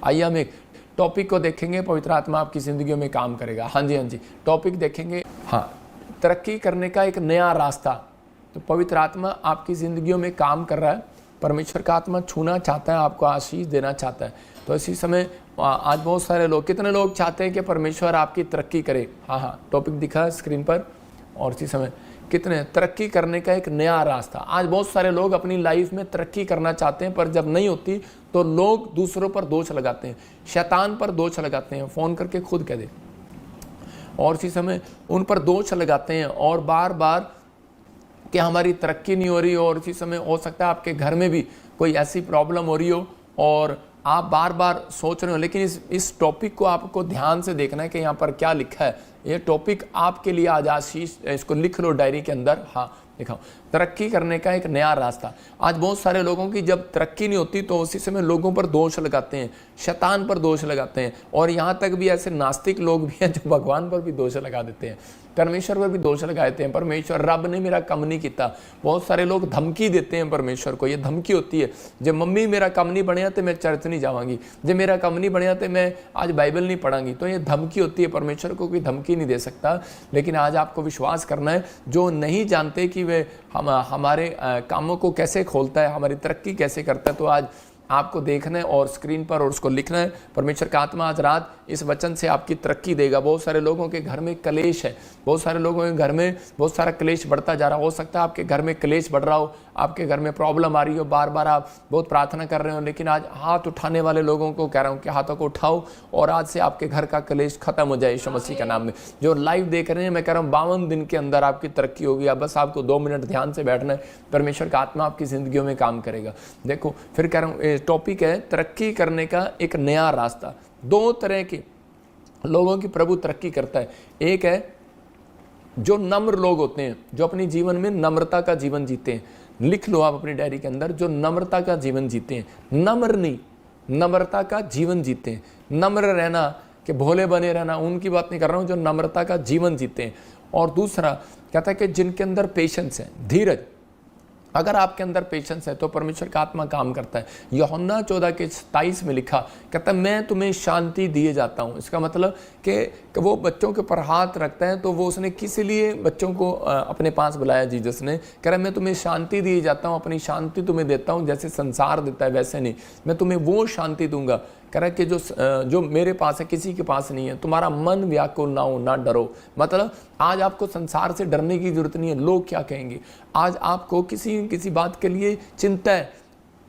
आइए हम एक टॉपिक को देखेंगे, पवित्र आत्मा आपकी ज़िंदगियों में काम करेगा। हाँ जी, टॉपिक देखेंगे, हाँ, तरक्की करने का एक नया रास्ता। तो पवित्र आत्मा आपकी ज़िंदगियों में काम कर रहा है, परमेश्वर का आत्मा छूना चाहता है, आपको आशीष देना चाहता है। तो इसी समय आज बहुत सारे लोग, कितने लोग चाहते हैं कि परमेश्वर आपकी तरक्की करे? हाँ, टॉपिक दिखा है स्क्रीन पर। और इसी समय कितने तरक्की करने का एक नया रास्ता। आज बहुत सारे लोग अपनी लाइफ में तरक्की करना चाहते हैं, पर जब नहीं होती तो लोग दूसरों पर दोष लगाते हैं, शैतान पर दोष लगाते हैं, फ़ोन करके खुद कह दे, और इसी समय उन पर दोष लगाते हैं और बार बार कि हमारी तरक्की नहीं हो रही। और इसी समय हो सकता है आपके घर में भी कोई ऐसी प्रॉब्लम हो रही हो और आप बार बार सोच रहे हो। लेकिन इस टॉपिक को आपको ध्यान से देखना है कि यहाँ पर क्या लिखा है। ये टॉपिक आपके लिए आज आशीष, इसको लिख लो डायरी के अंदर। हाँ, दिखाओ, तरक्की करने का एक नया रास्ता। आज बहुत सारे लोगों की जब तरक्की नहीं होती तो उसी समय लोगों पर दोष लगाते हैं, शैतान पर दोष लगाते हैं, और यहाँ तक भी ऐसे नास्तिक लोग भी हैं जो भगवान पर भी दोष लगा देते हैं, परमेश्वर पर भी दोष लगा देते हैं। परमेश्वर, रब ने मेरा कम नहीं किया। बहुत सारे लोग धमकी देते हैं परमेश्वर को। ये धमकी होती है, जब मम्मी मेरा कम नहीं बनया तो मैं चर्च नहीं जावांगी, जब मेरा कम नहीं बनया तो मैं आज बाइबल नहीं पढ़ांगी। तो ये धमकी होती है। परमेश्वर को कोई धमकी नहीं दे सकता। लेकिन आज आपको विश्वास करना है, जो नहीं जानते कि वे हमारे कामों को कैसे खोलता है, हमारी तरक्की कैसे करता है, तो आज आपको देखना है और स्क्रीन पर और उसको लिखना है। परमेश्वर का आत्मा आज रात इस वचन से आपकी तरक्की देगा। बहुत सारे लोगों के घर में क्लेश है, बहुत सारे लोगों के घर में बहुत सारा क्लेश बढ़ता जा रहा हो सकता है आपके घर में क्लेश बढ़ रहा हो, आपके घर में प्रॉब्लम आ रही हो, बार बार आप बहुत प्रार्थना कर रहे हो। लेकिन आज हाथ उठाने वाले लोगों को कह रहा हूँ कि हाथों को उठाओ और आज से आपके घर का क्लेश खत्म हो जाए यीशु मसीह के नाम में। जो लाइव देख रहे हैं, मैं कह रहा हूँ 52 दिन के अंदर आपकी तरक्की होगी। अब बस आपको 2 मिनट ध्यान से बैठना है, परमेश्वर का आत्मा आपकी जिंदगियों में काम करेगा। देखो, फिर कह रहा हूँ, टॉपिक है तरक्की करने का एक नया रास्ता। 2 तरह के लोगों की प्रभु तरक्की करता है। एक है जो नम्र लोग होते हैं, जो अपने जीवन में नम्रता का जीवन जीते हैं। लिख लो आप अपनी डायरी के अंदर, जो नम्रता का जीवन जीते हैं। नम्र नहीं, नम्रता का जीवन जीते हैं। नम्र रहना कि भोले बने रहना, उनकी बात नहीं कर रहा हूँ, जो नम्रता का जीवन जीते हैं। और दूसरा कहता है कि जिनके अंदर पेशेंस है, धीरज। अगर आपके अंदर पेशेंस है तो परमेश्वर का आत्मा काम करता है। यूहन्ना 14:27 में लिखा, कहता है मैं तुम्हें शांति दिए जाता हूँ। इसका मतलब कि वो बच्चों के ऊपर हाथ रखता है, तो वो उसने किस लिए बच्चों को अपने पास बुलाया जीसस ने। कह रहा है मैं तुम्हें शांति दिए जाता हूँ, अपनी शांति तुम्हें देता हूँ, जैसे संसार देता है वैसे नहीं, मैं तुम्हें वो शांति दूंगा। कह रहा है कि जो मेरे पास है किसी के पास नहीं है। तुम्हारा मन व्याकुल ना हो, ना डरो। मतलब आज आपको संसार से डरने की जरूरत नहीं है, लोग क्या कहेंगे। आज आपको किसी बात के लिए चिंता है,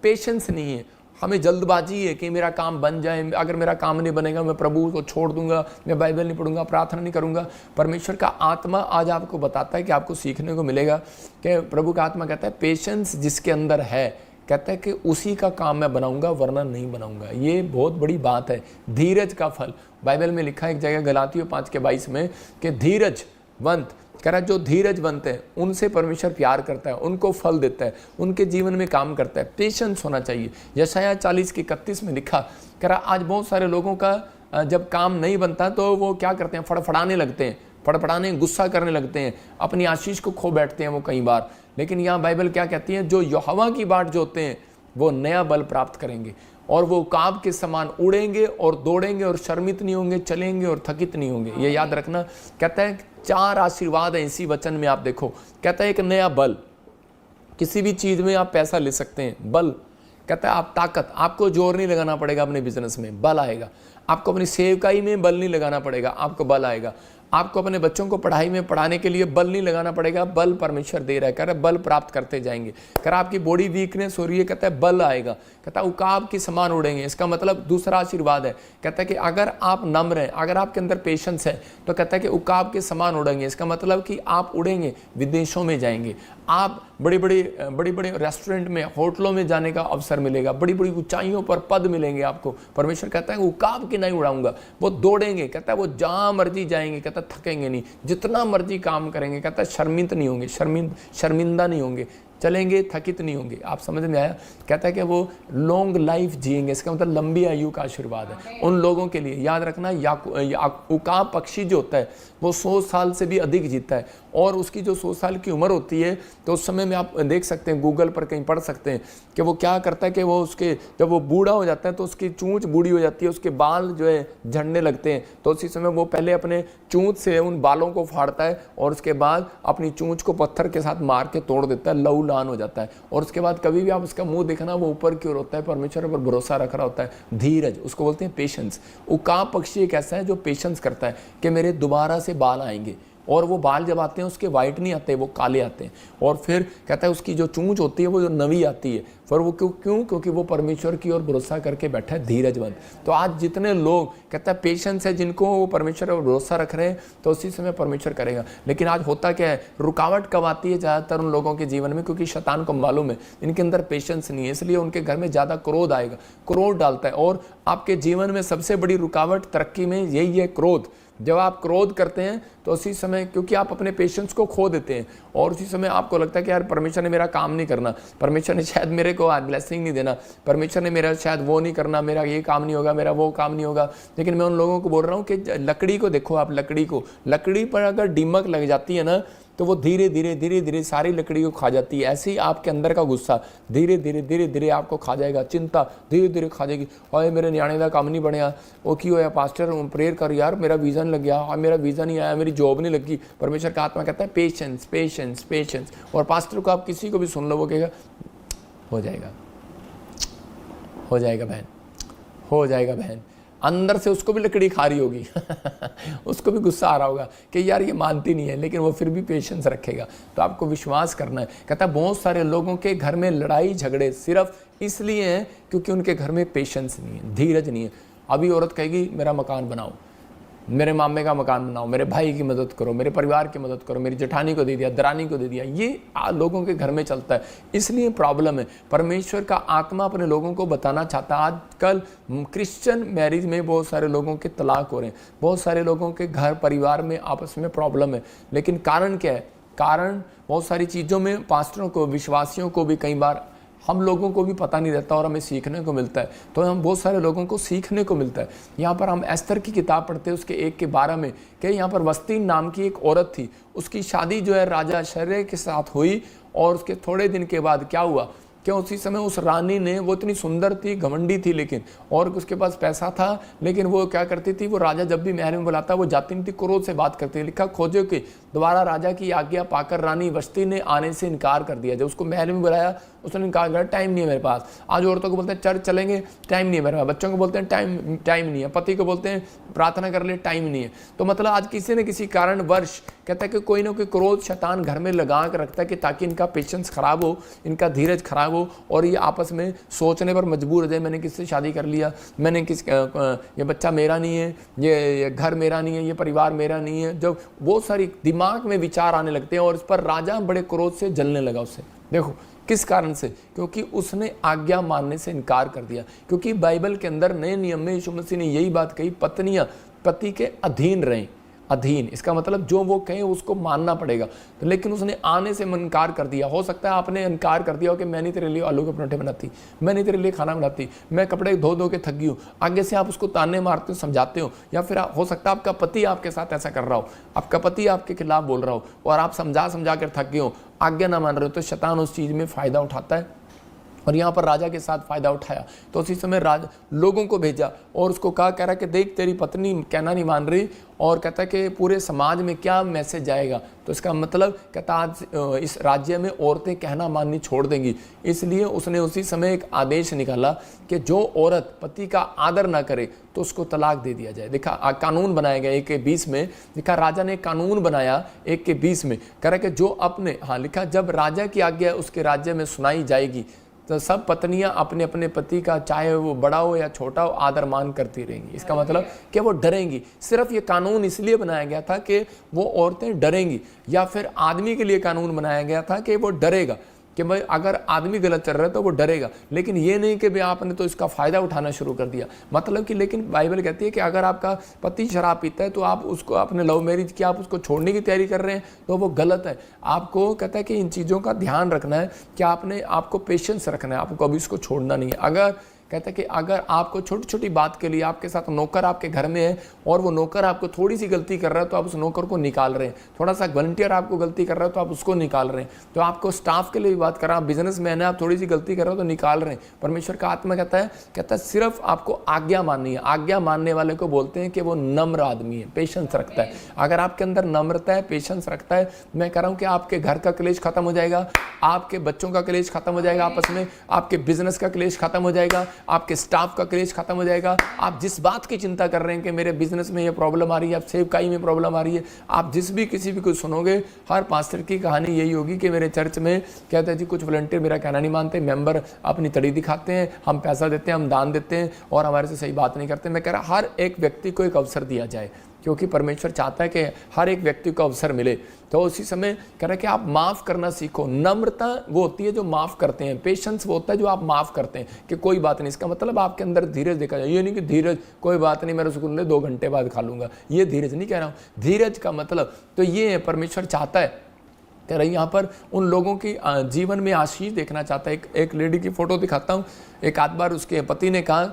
पेशेंस नहीं है, हमें जल्दबाजी है कि मेरा काम बन जाए। अगर मेरा काम नहीं बनेगा मैं प्रभु को छोड़ दूंगा, मैं बाइबल नहीं पढ़ूंगा, प्रार्थना नहीं करूंगा। परमेश्वर का आत्मा आज आपको बताता है कि आपको सीखने को मिलेगा कि प्रभु का आत्मा कहता है पेशेंस जिसके अंदर है, कहता है कि उसी का काम मैं बनाऊंगा, वरना नहीं बनाऊंगा। ये बहुत बड़ी बात है। धीरज का फल बाइबल में लिखा है एक जगह गलातियों 5:22 में कि धीरजवंत, कह रहा है जो धीरजवंत है उनसे परमेश्वर प्यार करता है, उनको फल देता है, उनके जीवन में काम करता है। पेशेंस होना चाहिए। यशायाह 40:31 में लिखा, कह रहा आज बहुत सारे लोगों का जब काम नहीं बनता तो वो क्या करते हैं, फड़फड़ाने लगते हैं, फड़फड़ाने, गुस्सा करने लगते हैं, अपनी आशीष को खो बैठते हैं वो कई बार। लेकिन यहाँ बाइबल क्या कहती है, जो यहोवा की बाट जोते हैं वो नया बल प्राप्त करेंगे और वो काब के समान उड़ेंगे और दौड़ेंगे और शर्मित नहीं होंगे, चलेंगे और थकित नहीं होंगे। ये याद रखना। कहता है 4 आशीर्वाद है इसी वचन में, आप देखो। कहता है एक नया बल, किसी भी चीज़ में आप पैसा ले सकते हैं, बल। कहता है आप ताकत, आपको जोर नहीं लगाना पड़ेगा अपने बिजनेस में, बल आएगा। आपको अपनी सेवकाई में बल नहीं लगाना पड़ेगा, आपको बल आएगा। आपको अपने बच्चों को पढ़ाई में पढ़ाने के लिए बल नहीं लगाना पड़ेगा, बल परमेश्वर दे रहा है। कह रहा है बल प्राप्त करते जाएंगे। कह रहा आपकी बॉडी वीकनेस हो रही है, कहता है बल आएगा। कहता है उकाब के समान उड़ेंगे। इसका मतलब दूसरा आशीर्वाद है, कहता है कि अगर आप नम्र हैं, अगर आपके अंदर पेशेंस है, तो कहता है कि उकाब के समान उड़ेंगे। इसका मतलब कि आप उड़ेंगे, विदेशों में जाएंगे, आप बड़े बड़े रेस्टोरेंट में, होटलों में जाने का अवसर मिलेगा, बड़ी बड़ी ऊंचाइयों पर पद मिलेंगे आपको। परमेश्वर कहता है उकाब के नहीं उड़ाऊंगा। वो दौड़ेंगे, कहता है वो जहाँ मर्जी जाएंगे, कहता है थकेंगे नहीं, जितना मर्जी काम करेंगे, कहता है शर्मिंद नहीं होंगे, शर्मिंदा नहीं होंगे, चलेंगे, थकित नहीं होंगे। आप समझ में आया? कहता है कि वो लॉन्ग लाइफ जिएंगे। इसका मतलब लंबी आयु का आशीर्वाद है उन लोगों के लिए। याद रखना, उकाब पक्षी जो होता है वो 100 साल से भी अधिक जीता है और उसकी जो 100 साल की उम्र होती है तो उस समय में आप देख सकते हैं, गूगल पर कहीं पढ़ सकते हैं कि वो क्या करता है कि वो उसके जब वो बूढ़ा हो जाता है तो उसकी चूंच बूढ़ी हो जाती है, उसके बाल जो है झड़ने लगते हैं। तो उसी समय वो पहले अपने चूंच से उन बालों को फाड़ता है और उसके बाद अपनी चूंच को पत्थर के साथ मार के तोड़ देता है, लहू लहान हो जाता है। और उसके बाद कभी भी आप उसका मुंह देखना, वो ऊपर की ओर होता है, परमेश्वर पर भरोसा रख रहा होता है। धीरज, उसको बोलते हैं पेशेंस। उकाब पक्षी एक ऐसा है जो पेशेंस करता है कि मेरे दोबारा से बाल आएंगे, और वो बाल जब आते हैं उसके वाइट नहीं आते, वो काले आते हैं। और फिर कहता है उसकी जो चूंच होती है वो जो नवी आती है, फिर वो क्यों? क्योंकि वो परमेश्वर की ओर भरोसा करके बैठा है, धीरजवंत। तो आज जितने लोग कहता है पेशेंस है, जिनको वो परमेश्वर पर भरोसा रख रहे हैं, तो उसी समय परमेश्वर करेगा। लेकिन आज होता क्या है, रुकावट कब आती है ज़्यादातर उन लोगों के जीवन में? क्योंकि शैतान को मालूम है इनके अंदर पेशेंस नहीं है, इसलिए उनके घर में ज़्यादा क्रोध आएगा, क्रोध डालता है। और आपके जीवन में सबसे बड़ी रुकावट तरक्की में यही है, क्रोध। जब आप क्रोध करते हैं तो उसी समय, क्योंकि आप अपने पेशेंस को खो देते हैं, और उसी समय आपको लगता है कि यार परमेश्वर ने मेरा काम नहीं करना, परमेश्वर ने शायद मेरे को आज ब्लेसिंग नहीं देना, परमेश्वर ने मेरा शायद वो नहीं करना, मेरा ये काम नहीं होगा, मेरा वो काम नहीं होगा। लेकिन मैं उन लोगों को बोल रहा हूँ कि लकड़ी को देखो, आप लकड़ी पर अगर दीमक लग जाती है ना, तो वो धीरे धीरे सारी लकड़ी को खा जाती है। ऐसे ही आपके अंदर का गुस्सा धीरे धीरे आपको खा जाएगा, चिंता धीरे धीरे खा जाएगी। और मेरे न्याणे का काम नहीं बनया, वो की होया पास्टर प्रेयर कर यार, मेरा वीज़ा नहीं लग गया, और मेरा वीज़ा नहीं आया, मेरी जॉब नहीं लगी। परमेश्वर का आत्मा कहता है पेशेंस पेशेंस पेशेंस। और पास्टर को आप किसी को भी सुन लो, वो कहेगा हो जाएगा, हो जाएगा बहन, हो जाएगा बहन। अंदर से उसको भी लकड़ी खा रही होगी उसको भी गुस्सा आ रहा होगा कि यार ये मानती नहीं है, लेकिन वो फिर भी पेशेंस रखेगा। तो आपको विश्वास करना है। कहता है बहुत सारे लोगों के घर में लड़ाई झगड़े सिर्फ इसलिए हैं क्योंकि उनके घर में पेशेंस नहीं है, धीरज नहीं है। अभी औरत कहेगी मेरा मकान बनाओ, मेरे मामे का मकान बनाओ, मेरे भाई की मदद करो, मेरे परिवार की मदद करो, मेरी जेठानी को दे दिया, दरानी को दे दिया। ये लोगों के घर में चलता है, इसलिए प्रॉब्लम है। परमेश्वर का आत्मा अपने लोगों को बताना चाहता है। आजकल क्रिश्चियन मैरिज में बहुत सारे लोगों के तलाक हो रहे हैं, बहुत सारे लोगों के घर परिवार में आपस में प्रॉब्लम है। लेकिन कारण क्या है? कारण बहुत सारी चीज़ों में पास्टरों को, विश्वासियों को भी कई बार हम लोगों को भी पता नहीं रहता और हमें सीखने को मिलता है। तो हम बहुत सारे लोगों को सीखने को मिलता है। यहाँ पर हम एस्तर की किताब पढ़ते हैं, उसके 1 के 12 में कि यहाँ पर वस्ती नाम की एक औरत थी, उसकी शादी जो है राजा शर्रे के साथ हुई। और उसके थोड़े दिन के बाद क्या हुआ, क्यों उसी समय उस रानी ने, वो इतनी सुंदर थी, घमंडी थी, लेकिन और उसके पास पैसा था, लेकिन वो क्या करती थी, वो राजा जब भी महल में बुलाता वो जाती नहीं थी, क्रोध से बात करती। लिखा खोजो कि दोबारा राजा की आज्ञा पाकर रानी वस्ती ने आने से इनकार कर दिया। जब उसको महल में बुलाया उसने इनकार किया, टाइम नहीं है मेरे पास। आज औरतों को बोलते हैं चर्च चलेंगे, टाइम नहीं है मेरे पास। बच्चों को बोलते हैं टाइम नहीं है। पति को बोलते हैं प्रार्थना कर ले, टाइम नहीं है। तो मतलब आज किसी न किसी कारण वर्ष कहता है कि कोई ना कोई क्रोध शैतान घर में लगा कर रखता है कि ताकि इनका पेशेंस खराब हो, इनका धीरज खराब हो, और ये आपस में सोचने पर मजबूर हो जाए, मैंने किससे शादी कर लिया, मैंने ये बच्चा मेरा नहीं है, ये घर मेरा नहीं है, ये परिवार मेरा नहीं है। जब बहुत सारी दिमाग में विचार आने लगते हैं, और इस पर राजा बड़े क्रोध से जलने लगा उससे। देखो किस कारण से? क्योंकि उसने आज्ञा मानने से इनकार कर दिया। क्योंकि बाइबल के अंदर नए नियम में यीशु मसीह ने यही बात कही, पत्नियां पति के अधीन रहें। अधीन इसका मतलब जो वो कहे उसको मानना पड़ेगा। तो लेकिन उसने आने से इनकार कर दिया। हो सकता है आपने इनकार कर दिया हो कि मैं नहीं तेरे लिए आलू के पराठे बनाती, मैं नहीं तेरे लिए खाना बनाती, मैं कपड़े धो धो के थक गई हूँ। आगे से आप उसको ताने मारते हो, समझाते हो, या फिर हो सकता है आपका पति आपके साथ ऐसा कर रहा हो, आपका पति आपके खिलाफ बोल रहा हो और आप समझा कर थक गए हो, आज्ञा ना मान रहे हो। तो शैतान उस चीज़ में फ़ायदा उठाता है, और यहाँ पर राजा के साथ फ़ायदा उठाया। तो उसी समय राजा लोगों को भेजा और उसको कहा, कह रहा कि देख तेरी पत्नी कहना नहीं मान रही, और कहता है कि पूरे समाज में क्या मैसेज जाएगा। तो इसका मतलब कहता आज इस राज्य में औरतें कहना माननी छोड़ देंगी। इसलिए उसने उसी समय एक आदेश निकाला कि जो औरत पति का आदर ना करे तो उसको तलाक दे दिया जाए। देखा कानून बनाया गया 1 के 20 में। देखा राजा ने कानून बनाया 1 के 20 में, कह रहा कि जो अपने लिखा जब राजा की आज्ञा उसके राज्य में सुनाई जाएगी तो सब पत्नियां अपने अपने पति का, चाहे वो बड़ा हो या छोटा हो, आदर मान करती रहेंगी। इसका मतलब कि वो डरेंगी। सिर्फ ये कानून इसलिए बनाया गया था कि वो औरतें डरेंगी, या फिर आदमी के लिए कानून बनाया गया था कि वो डरेगा कि भाई अगर आदमी गलत चल रहा है तो वो डरेगा। लेकिन ये नहीं कि भाई आपने तो इसका फ़ायदा उठाना शुरू कर दिया। मतलब कि लेकिन बाइबल कहती है कि अगर आपका पति शराब पीता है तो आप उसको, आपने लव मैरिज किया, आप उसको छोड़ने की तैयारी कर रहे हैं, तो वो गलत है। आपको कहता है कि इन चीज़ों का ध्यान रखना है कि आपने आपको पेशेंस रखना है, आपको कभी उसको छोड़ना नहीं है। अगर कहता है कि अगर आपको छोटी छोटी बात के लिए आपके साथ नौकर आपके घर में है और वो नौकर आपको थोड़ी सी गलती कर रहा है तो आप उस नौकर को निकाल रहे हैं, थोड़ा सा वॉलंटियर आपको गलती कर रहा है तो आप उसको निकाल रहे हैं, तो आपको स्टाफ के लिए भी बात कर रहा है, आप बिजनेसमैन है, आप थोड़ी सी गलती कर रहे हो तो निकाल रहे हैं। परमेश्वर का आत्मा कहता है सिर्फ आपको आज्ञा माननी है। आज्ञा मानने वाले को बोलते हैं कि वो नम्र आदमी है, पेशेंस रखता है। अगर आपके अंदर नम्रता है, पेशेंस रखता है, मैं कह रहा हूं कि आपके घर का क्लेश खत्म हो जाएगा, आपके बच्चों का क्लेश खत्म हो जाएगा आपस में, आपके बिजनेस का क्लेश खत्म हो जाएगा, आपके स्टाफ का क्लेश खत्म हो जाएगा। आप जिस बात की चिंता कर रहे हैं कि मेरे बिजनेस में ये प्रॉब्लम आ रही है, आप सेवकाई में प्रॉब्लम आ रही है, आप जिस भी किसी भी कुछ सुनोगे, हर पास्टर की कहानी यही होगी कि मेरे चर्च में कहते हैं जी कुछ वॉलंटियर मेरा कहना नहीं मानते, मेंबर अपनी तड़ी दिखाते हैं, हम पैसा देते हैं, हम दान देते हैं और हमारे से सही बात नहीं करते। मैं कह रहा हर एक व्यक्ति को एक अवसर दिया जाए, क्योंकि परमेश्वर चाहता है कि हर एक व्यक्ति को अवसर मिले। तो उसी समय कह रहा है कि आप माफ़ करना सीखो। नम्रता वो होती है जो माफ़ करते हैं, पेशेंस वो होता है जो आप माफ़ करते हैं कि कोई बात नहीं। इसका मतलब आपके अंदर धीरज देखा जाए, ये नहीं कि धीरज कोई बात नहीं मैं रसगुल्ले 2 घंटे बाद खा लूँगा, ये धीरज नहीं कह रहा हूँ। धीरज का मतलब तो ये है, परमेश्वर चाहता है कह रही यहाँ पर उन लोगों की जीवन में आशीष देखना चाहता है। एक लेडी की फ़ोटो दिखाता हूँ। एक आध बार उसके पति ने कहा,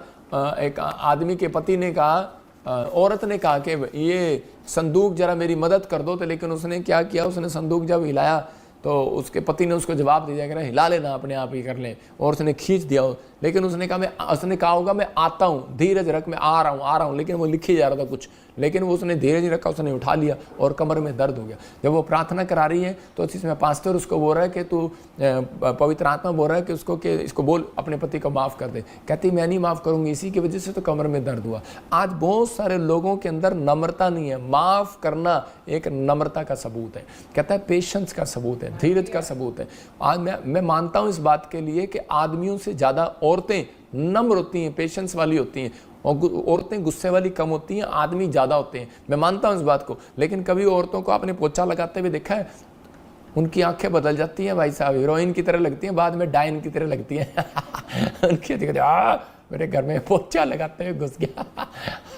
एक आदमी के पति ने कहा, औरत ने कहा कि ये संदूक जरा मेरी मदद कर दो, तो लेकिन उसने क्या किया, उसने संदूक जब हिलाया तो उसके पति ने उसको जवाब दिया कि हिला लेना, अपने आप ही कर ले, और उसने खींच दिया। लेकिन उसने कहा होगा मैं आता हूँ, धीरज रख, मैं आ रहा हूँ, लेकिन वो लिखे जा रहा था कुछ, लेकिन वो उसने धीरज नहीं रखा, उसने उठा लिया और कमर में दर्द हो गया। जब वो प्रार्थना करा रही है तो इसमें पास्टर उसको बोल रहा है कि तू पवित्र आत्मा बोल रहा है कि उसको कि इसको बोल अपने पति को माफ़ कर दे। कहती मैं नहीं माफ़ करूँगी, इसी की वजह से तो कमर में दर्द हुआ। आज बहुत सारे लोगों के अंदर नम्रता नहीं है। माफ़ करना एक नम्रता का सबूत है, कहता है पेशेंस का सबूत है, धीरज का सबूत है। आज मैं मानता हूँ इस बात के लिए कि आदमियों से ज़्यादा औरतें नम्र होती हैं, पेशेंस वाली होती हैं, और औरतें गुस्से वाली कम होती हैं, आदमी ज़्यादा होते हैं। मैं मानता हूँ इस बात को। लेकिन कभी औरतों को आपने पोछा लगाते हुए देखा है? उनकी आंखें बदल जाती हैं भाई साहब, हीरोइन की तरह लगती हैं, बाद में डायन की तरह लगती हैं। उनकी दिखते मेरे घर में पोछा लगाते हुए घुस गया।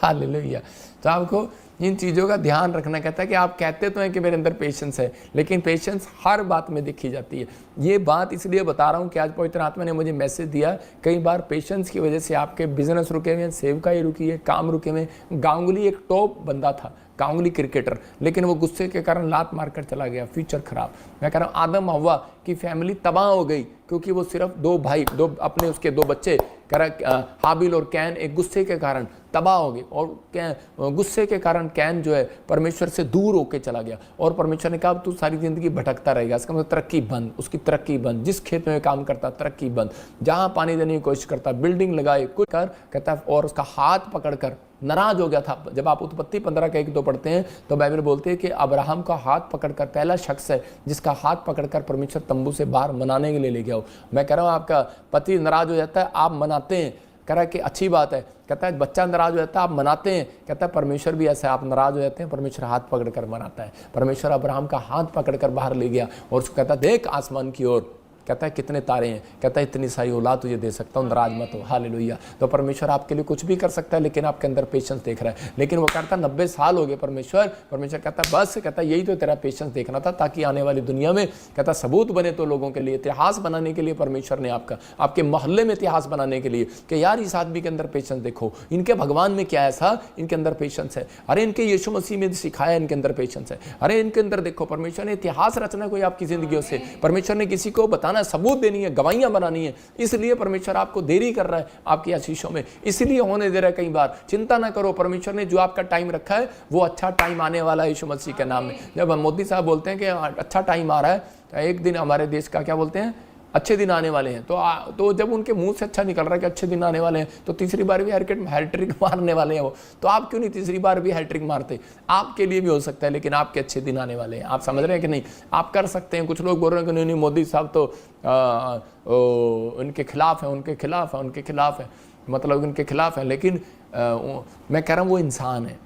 हालेलुया। तो आपको इन चीज़ों का ध्यान रखना। कहता है कि आप कहते तो हैं कि मेरे अंदर पेशेंस है, लेकिन पेशेंस हर बात में देखी जाती है। ये बात इसलिए बता रहा हूँ कि आज पवित्र आत्मा ने मुझे मैसेज दिया, कई बार पेशेंस की वजह से आपके बिजनेस रुके हुए हैं, सेवकाई रुकी है, काम रुके हुए। गांगुली एक टॉप बंदा था, गांगुली क्रिकेटर, लेकिन वो गुस्से के कारण लात मारकर चला गया, फ्यूचर खराब। मैं कह रहा हूँ आदम हव्वा की फैमिली तबाह हो गई, क्योंकि वो सिर्फ 2 भाई, अपने उसके 2 बच्चे हाबिल और कैन एक गुस्से के कारण तबाह हो गए, और गुस्से के कारण कैन जो है परमेश्वर से दूर होके चला गया। और परमेश्वर ने कहा तू सारी जिंदगी भटकता रहेगा, इसका मतलब तरक्की बंद, उसकी तरक्की बंद। जिस खेत में काम करता तरक्की बंद, जहां पानी देने की कोशिश करता, बिल्डिंग लगाए कुछ कर, कहता और उसका हाथ पकड़कर नाराज हो गया था। जब आप उत्पत्ति 15 का 1-2 पढ़ते हैं तो बाइबल बोलते हैं कि अब्राहम का हाथ पकड़कर, पहला शख्स है जिसका हाथ पकड़कर परमेश्वर तंबू से बाहर मनाने के लिए ले गया हो। मैं कह रहा हूँ आपका पति नाराज हो जाता है, आप मनाते हैं, कह रहा है कि अच्छी बात है। कहता है बच्चा नाराज हो जाता है, आप मनाते हैं। कहता है परमेश्वर भी ऐसा है, आप नाराज हो जाते हैं, परमेश्वर हाथ पकड़कर मनाता है। परमेश्वर अब्राहम का हाथ पकड़कर बाहर ले गया और उसको कहता देख आसमान की ओर, कहता है कितने तारे हैं, कहता है इतनी सारी औलाद तुझे दे सकता हूँ, नाराज मत हो। हालेलुया। तो परमेश्वर आपके लिए कुछ भी कर सकता है, लेकिन आपके अंदर पेशेंस देख रहा है। लेकिन वो कहता है 90 साल हो गए परमेश्वर कहता है बस, कहता है यही तो तेरा पेशेंस देखना था, ताकि आने वाली दुनिया में कहता सबूत बने तो लोगों के लिए, इतिहास बनाने के लिए परमेश्वर ने आपके मोहल्ले में इतिहास बनाने के लिए कि यार इस आदमी के अंदर पेशेंस देखो, इनके भगवान में क्या ऐसा, इनके अंदर पेशेंस है। अरे इनके यीशु मसीह में सिखाया, इनके अंदर पेशेंस है। अरे इनके अंदर देखो, परमेश्वर ने इतिहास रचना कोई आपकी जिंदगियों से, परमेश्वर ने किसी को बताना, सबूत देनी है, गवाहियां बनानी है। इसलिए परमेश्वर आपको देरी कर रहा है आपकी आशीषों में, इसलिए होने दे रहा है। कई बार चिंता ना करो, परमेश्वर ने जो आपका टाइम रखा है वो अच्छा टाइम आने वाला है यीशु मसीह के नाम में। जब मोदी साहब बोलते हैं कि अच्छा टाइम आ रहा है, तो एक दिन हमारे देश का क्या बोलते हैं, अच्छे दिन आने वाले हैं, तो जब उनके मुंह से अच्छा निकल रहा है कि अच्छे दिन आने वाले हैं, तो तीसरी बार भी हैट्रिक मारने वाले हैं वो। तो आप क्यों नहीं तीसरी बार भी हैट्रिक मारते? आपके लिए भी हो सकता है, लेकिन आपके अच्छे दिन आने वाले हैं। आप समझ रहे हैं कि नहीं? आप कर सकते हैं। कुछ लोग बोल रहे हैं कि नहीं मोदी साहब तो उनके खिलाफ है, उनके खिलाफ है, मतलब उनके खिलाफ है। लेकिन मैं कह रहा हूँ वो इंसान है।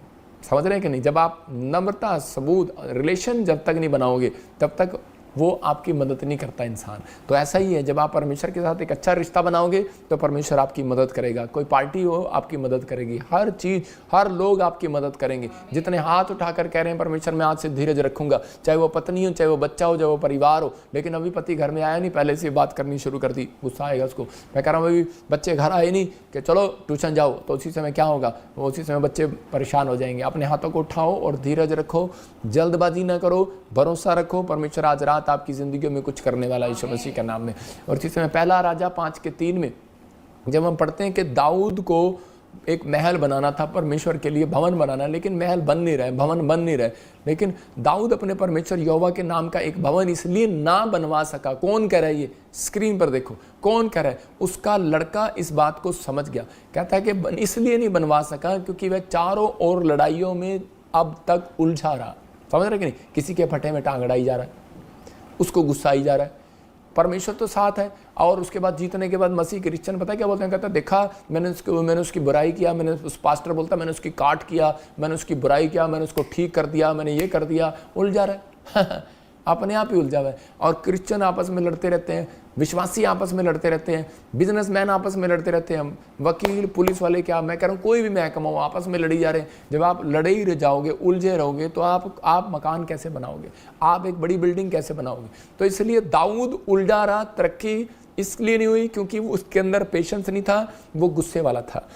समझ रहे हैं कि नहीं? जब आप नम्रता, सबूत, रिलेशन जब तक नहीं बनाओगे, तब तक वो आपकी मदद नहीं करता इंसान। तो ऐसा ही है, जब आप परमेश्वर के साथ एक अच्छा रिश्ता बनाओगे तो परमेश्वर आपकी मदद करेगा। कोई पार्टी हो आपकी मदद करेगी, हर चीज़, हर लोग आपकी मदद करेंगे। जितने हाथ उठाकर कह रहे हैं परमेश्वर मैं आज से धीरज रखूंगा, चाहे वो पत्नी हो, चाहे वो बच्चा हो, चाहे वो परिवार हो, लेकिन अभी पति घर में आया नहीं, पहले से बात करनी शुरू कर दी, गुस्सा आएगा उसको। मैं कह रहा हूँ अभी बच्चे घर आए नहीं कि चलो ट्यूशन जाओ, तो उसी समय क्या होगा, उसी समय बच्चे परेशान हो जाएंगे। अपने हाथों को उठाओ और धीरज रखो, जल्दबाजी ना करो, भरोसा रखो, परमेश्वर आज रात आपकी ज़िंदगी में कुछ करने वाला है यीशु मसीह के नाम में। और इसी समय पहला राजा 5:3 में जब हम पढ़ते हैं कि दाऊद को एक महल बनाना था परमेश्वर के लिए, भवन बनाना, लेकिन महल बन नहीं रहे, भवन बन नहीं रहे। लेकिन दाऊद अपने परमेश्वर यहोवा के नाम का एक भवन इसलिए ना बनवा सका। कौन कह रहा है ये, स्क्रीन पर देखो कौन कह रहा है, उसका लड़का इस बात को समझ गया। कहता है कि इसलिए नहीं बनवा सका क्योंकि वह चारों ओर लड़ाइयों में अब तक उलझा रहा। समझ रहे कि नहीं, किसी के फटे में टांग अड़ाई जा रहा है, उसको गुस्सा आई जा रहा है। परमेश्वर तो साथ है। और उसके बाद जीतने के बाद मसीह क्रिश्चियन पता है क्या बोलते हैं, कहता देखा मैंने उसकी बुराई किया, मैंने उस पास्टर बोलता मैंने उसकी काट किया, मैंने उसकी बुराई किया, मैंने उसको ठीक कर दिया, मैंने ये कर दिया। उलझा रहा है अपने आप ही उलझा हुआ है। और क्रिश्चियन आपस में लड़ते रहते हैं, विश्वासी आपस में लड़ते रहते हैं, बिजनेसमैन आपस में लड़ते रहते हैं, वकील पुलिस वाले, क्या मैं कह रहा हूँ कोई भी महकमा हो, आपस में लड़ी जा रहे हैं। जब आप लड़े ही रह जाओगे, उलझे रहोगे, तो आप मकान कैसे बनाओगे, आप एक बड़ी बिल्डिंग कैसे बनाओगे। तो इसलिए दाऊद उलझा रहा। तरक्की इसलिए नहीं हुई क्योंकि उसके अंदर पेशेंस नहीं था, वो गुस्से वाला था,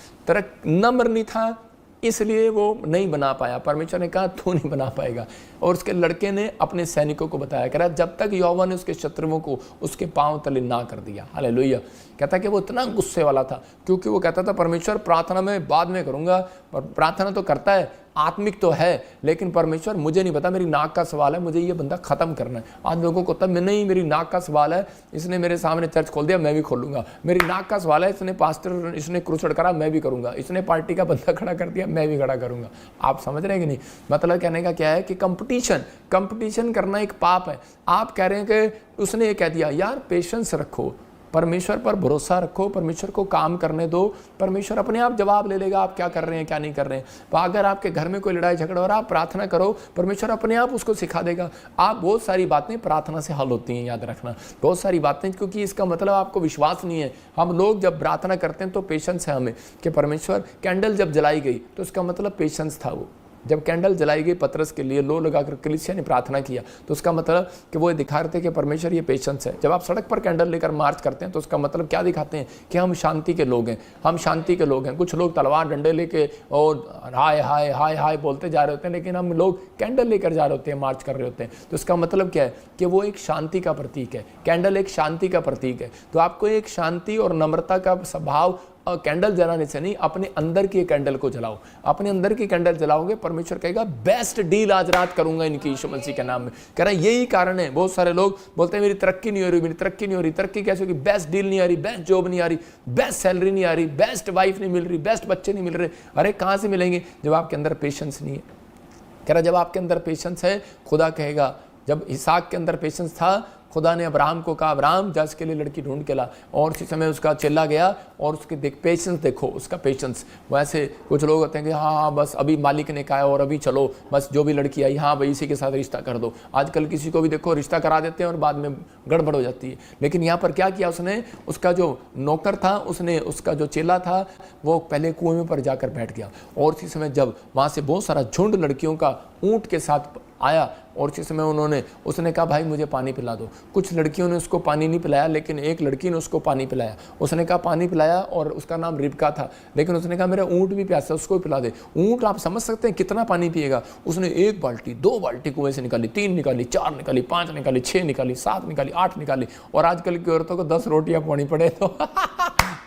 नम्र नहीं था, इसलिए वो नहीं बना पाया। परमेश्वर ने कहा तू नहीं बना पाएगा। और उसके लड़के ने अपने सैनिकों को बताया, कह रहा जब तक यहोवा ने उसके शत्रुओं को उसके पांव तले ना कर दिया। हालेलुया। कहता कि वो इतना गुस्से वाला था क्योंकि वो कहता था परमेश्वर प्रार्थना में बाद में करूंगा, पर प्रार्थना तो करता है, आत्मिक तो है, लेकिन परमेश्वर मुझे नहीं पता, मेरी नाक का सवाल है, मुझे ये बंदा खत्म करना है। आज लोगों को तब नहीं, मेरी नाक का सवाल है, इसने मेरे सामने चर्च खोल दिया मैं भी खोलूंगा। मेरी नाक का सवाल है, इसने पास्टर, इसने क्रूसेड करा मैं भी करूंगा, इसने पार्टी का बंदा खड़ा कर दिया मैं भी खड़ा करूंगा। आप समझ रहे हैं कि नहीं। मतलब कहने का क्या है कि कंपटीशन करना एक पाप है। आप कह रहे हैं कि उसने ये कह दिया, यार पेशेंस रखो, परमेश्वर पर भरोसा रखो, परमेश्वर को काम करने दो, परमेश्वर अपने आप जवाब ले लेगा आप क्या कर रहे हैं क्या नहीं कर रहे हैं। तो अगर आपके घर में कोई लड़ाई झगड़ा हो रहा है, आप प्रार्थना करो, परमेश्वर अपने आप उसको सिखा देगा। आप बहुत सारी बातें प्रार्थना से हल होती हैं, याद रखना, बहुत सारी बातें, क्योंकि इसका मतलब आपको विश्वास नहीं है। हम लोग जब प्रार्थना करते हैं तो पेशेंस है हमें, कि परमेश्वर कैंडल जब जलाई गई तो उसका मतलब पेशेंस था। वो जब कैंडल जलाई गई पतरस के लिए, लो लगाकर कलीसिया ने प्रार्थना किया, तो उसका मतलब कि वो दिखा रहे थे कि परमेश्वर ये पेशेंस है। जब आप सड़क पर कैंडल लेकर मार्च करते हैं तो उसका मतलब क्या दिखाते हैं कि हम शांति के लोग हैं, हम शांति के लोग हैं। कुछ लोग तलवार डंडे लेके और हाय हाय हाय हाय बोलते जा रहे होते हैं, लेकिन हम लोग कैंडल लेकर जा रहे होते हैं, मार्च कर रहे होते हैं। तो इसका मतलब क्या है कि वो एक शांति का प्रतीक है, कैंडल एक शांति का प्रतीक है। तो आपको एक शांति और नम्रता का स्वभाव कैंडल जलाने से नहीं, अपने अंदर की कैंडल को जलाओ। अपने अंदर की कैंडल जलाओगे, परमेश्वर कहेगा बेस्ट डील आज रात करूंगा इनकी, यीशु मसीह के नाम में। कह रहा है यही कारण है, बहुत सारे लोग बोलते हैं मेरी तरक्की नहीं हो रही, मेरी तरक्की नहीं हो रही। तरक्की कैसे होगी, बेस्ट डील नहीं आ रही, बेस्ट जॉब नहीं आ रही, बेस्ट सैलरी नहीं आ रही, बेस्ट वाइफ नहीं मिल रही, बेस्ट बच्चे नहीं मिल रहे। अरे कहाँ से मिलेंगे जब आपके अंदर पेशेंस नहीं है। कह रहा जब आपके अंदर पेशेंस है, खुदा कहेगा, जब इसहाक के अंदर पेशेंस था, खुदा ने अब्राहम को कहा अब्राहम जा इसके लिए लड़की ढूंढ के ला। और उसी समय उसका चेला गया और उसके पेशेंस देखो, उसका पेशेंस। वैसे कुछ लोग होते हैं कि हाँ बस अभी मालिक ने कहा और अभी चलो बस जो भी लड़की आई हाँ भाई इसी के साथ रिश्ता कर दो। आजकल किसी को भी देखो रिश्ता करा देते हैं और बाद में गड़बड़ हो जाती है। लेकिन यहाँ पर क्या किया उसने, उसका जो नौकर था, उसने उसका जो चेला था वो पहले कुएं पर जाकर बैठ गया। और उसी समय जब वहाँ से बहुत सारा झुंड लड़कियों का ऊँट के साथ आया और इसी समय उसने कहा भाई मुझे पानी पिला दो। कुछ लड़कियों ने उसको पानी नहीं पिलाया, लेकिन एक लड़की ने उसको पानी पिलाया। उसने कहा पानी पिलाया और उसका नाम रिबका था, लेकिन उसने कहा मेरा ऊँट भी प्यासा, उसको पिला दे। ऊँट आप समझ सकते हैं कितना पानी पिएगा। उसने 1 बाल्टी 2 बाल्टी कुएं से निकाली, 3 निकाली, 4 निकाली, 5 निकाली, 6 निकाली, 7 निकाली, 8 निकाली। और आजकल की औरतों को 10 रोटियां पानी पड़े तो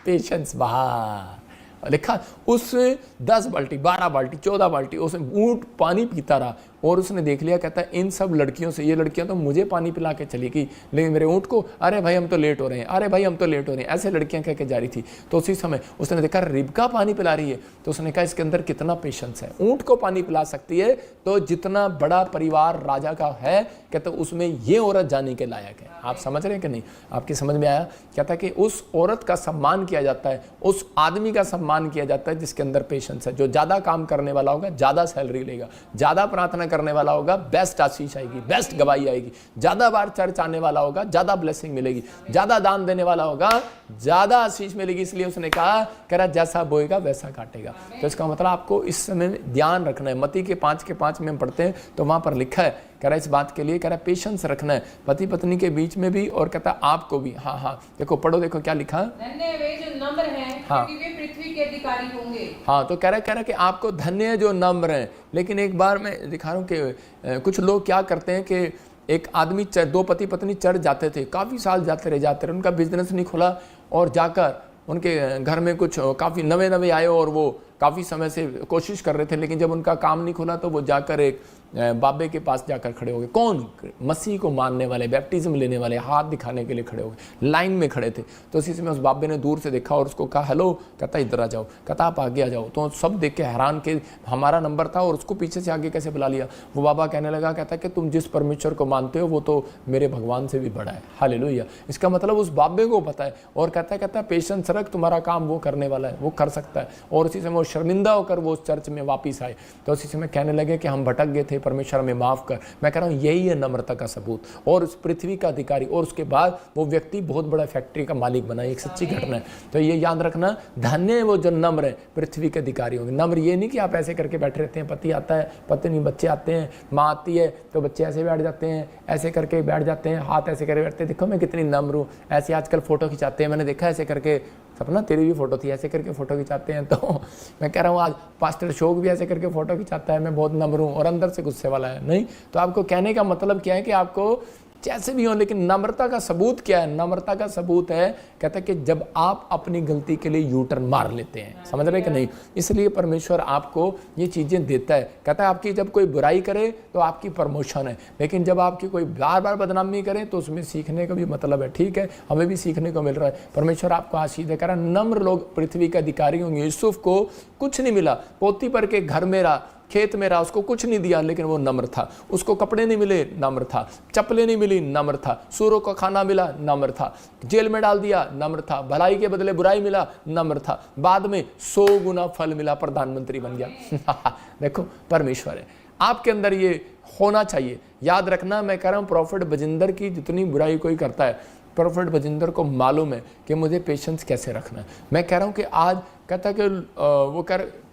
पेशेंस बहा लिखा। उसने 10 बाल्टी 12 बाल्टी 14 बाल्टी उसने ऊँट पानी पीता रहा। और उसने देख लिया, कहता है इन सब लड़कियों से, ये लड़कियां तो मुझे पानी पिला के चली गई, लेकिन मेरे ऊँट को अरे भाई हम तो लेट हो रहे हैं, अरे भाई हम तो लेट हो रहे हैं, ऐसे लड़कियां कह के जा रही थी। तो उसी समय उसने देखा रिबका पानी पिला रही है, तो उसने कहा इसके अंदर कितना पेशेंस है। ऊँट को पानी पिला सकती है तो जितना बड़ा परिवार राजा का है, कहता उसमें ये औरत जाने के लायक है। आप समझ रहे हैं कि नहीं, आपकी समझ में आया। कहता कि उस औरत का सम्मान किया जाता है, उस आदमी का सम्मान सम्मान किया जाता है जिसके अंदर पेशेंस है। जो ज़्यादा काम करने वाला होगा ज़्यादा सैलरी लेगा, ज़्यादा प्रार्थना करने वाला होगा बेस्ट आशीष आएगी, बेस्ट गवाही आएगी, ज़्यादा बार चर्च आने वाला होगा ज़्यादा ब्लेसिंग मिलेगी, ज़्यादा दान देने वाला होगा ज़्यादा आशीष मिलेगी। इसलिए उसने कहा कह रहा जैसा बोएगा वैसा काटेगा। तो इसका मतलब आपको इस समय ध्यान रखना है। मत्ती के 5 में हम पढ़ते हैं तो वहाँ पर लिखा है, कह रहा इस बात के लिए, कह रहा पेशेंस रखना है पति पत्नी के बीच में भी, और कहता आपको भी। हाँ देखो पढ़ो, देखो क्या लिखा। धन्य वे जो नम्र हैं, क्योंकि वे पृथ्वी के अधिकारी होंगे। हाँ, तो कह रहा कि आपको धन्य है जो नम्र हैं। लेकिन एक बार मैं दिखा रहा हूँ कि कुछ लोग क्या करते हैं कि एक आदमी दो पति पत्नी चढ़ जाते थे, काफ़ी साल जाते रहे, उनका बिजनेस नहीं खुला, और जाकर उनके घर में कुछ काफ़ी नवे आए और वो काफ़ी समय से कोशिश कर रहे थे, लेकिन जब उनका काम नहीं खुला तो वो जाकर एक बाबे के पास जाकर खड़े हो गए। कौन? मसीह को मानने वाले, बैप्टिज्म लेने वाले, हाथ दिखाने के लिए खड़े हो गए, लाइन में खड़े थे। तो इसी समय उस बाबे ने दूर से देखा और उसको कहा हेलो, कहता इधर आ जाओ, कहता आप आगे आ जाओ। तो सब देख के हैरान के हमारा नंबर था और उसको पीछे से आगे कैसे बुला लिया। वो बाबा कहने लगा, कहता कि तुम जिस परमेश्वर को मानते हो वो तो मेरे भगवान से भी बड़ा है। हालेलुया। इसका मतलब उस बाबे को पता है, और कहता पेशेंस रख, तुम्हारा काम वो करने वाला है, वो कर सकता है। और उसी समय वो शर्मिंदा होकर वो उस चर्च में वापिस आए। तो उसी समय कहने लगे कि हम भटक गए थे, परमेश्वर हमें माफ कर। मैं कह रहा हूँ यही है नम्रता का सबूत, और उस पृथ्वी का अधिकारी। और उसके बाद वो व्यक्ति बहुत बड़ा फैक्ट्री का मालिक बना, एक सच्ची घटना है। तो ये याद रखना, धन्य है वो जो नम्र है, पृथ्वी के अधिकारी होंगे। नम्र ये नहीं कि आप ऐसे करके बैठे रहते हैं, पति आता है, पत्नी, बच्चे आते हैं, माँ आती है तो बच्चे ऐसे बैठ जाते हैं, ऐसे करके बैठ जाते हैं, हाथ ऐसे करके बैठते हैं, देखो मैं कितनी नम्र हूँ। ऐसे आजकल फोटो खिंचाते हैं, मैंने देखा ऐसे करके, सपना तेरी भी फोटो थी, ऐसे करके फोटो खिंचाते हैं। तो मैं कह रहा हूँ आज पास्टर शोक भी ऐसे करके फोटो खिंचाता है, मैं बहुत नम्र हूँ, और अंदर से गुस्से वाला है। नहीं, तो आपको कहने का मतलब क्या है कि आपको जैसे भी हो, लेकिन नम्रता का सबूत क्या है? नम्रता का सबूत है, कहता है कि जब आप अपनी गलती के लिए यू टर्न मार लेते हैं। समझ रहे कि नहीं? इसलिए परमेश्वर आपको ये चीज़ें देता है। कहता है आपकी जब कोई बुराई करे तो आपकी प्रमोशन है, लेकिन जब आपकी कोई बार बार बदनामी करे तो उसमें सीखने का भी मतलब है। ठीक है, हमें भी सीखने को मिल रहा है। परमेश्वर आपको आशीष दे। कह रहा नम्र लोग पृथ्वी के अधिकारी होंगे। यूसुफ को कुछ नहीं मिला, पोतीफर के घर में रहा, खेत में रहा, उसको कुछ नहीं दिया, लेकिन वो नम्र था। उसको कपड़े नहीं मिले, नम्र था। चप्पलें नहीं मिली, नम्र था। सूरों का खाना मिला, नम्र था। जेल में डाल दिया, नम्र था। भलाई के बदले बुराई मिला, नम्र था। बाद में 100 गुना फल मिला, प्रधानमंत्री बन गया। देखो परमेश्वर है, आपके अंदर ये होना चाहिए। याद रखना, मैं कह रहा हूँ प्रॉफिट बजिंदर की जितनी बुराई कोई करता है, प्रॉफिट बजिंदर को मालूम है कि मुझे पेशेंस कैसे रखना है। मैं कह रहा हूँ कि आज कहता है कि वो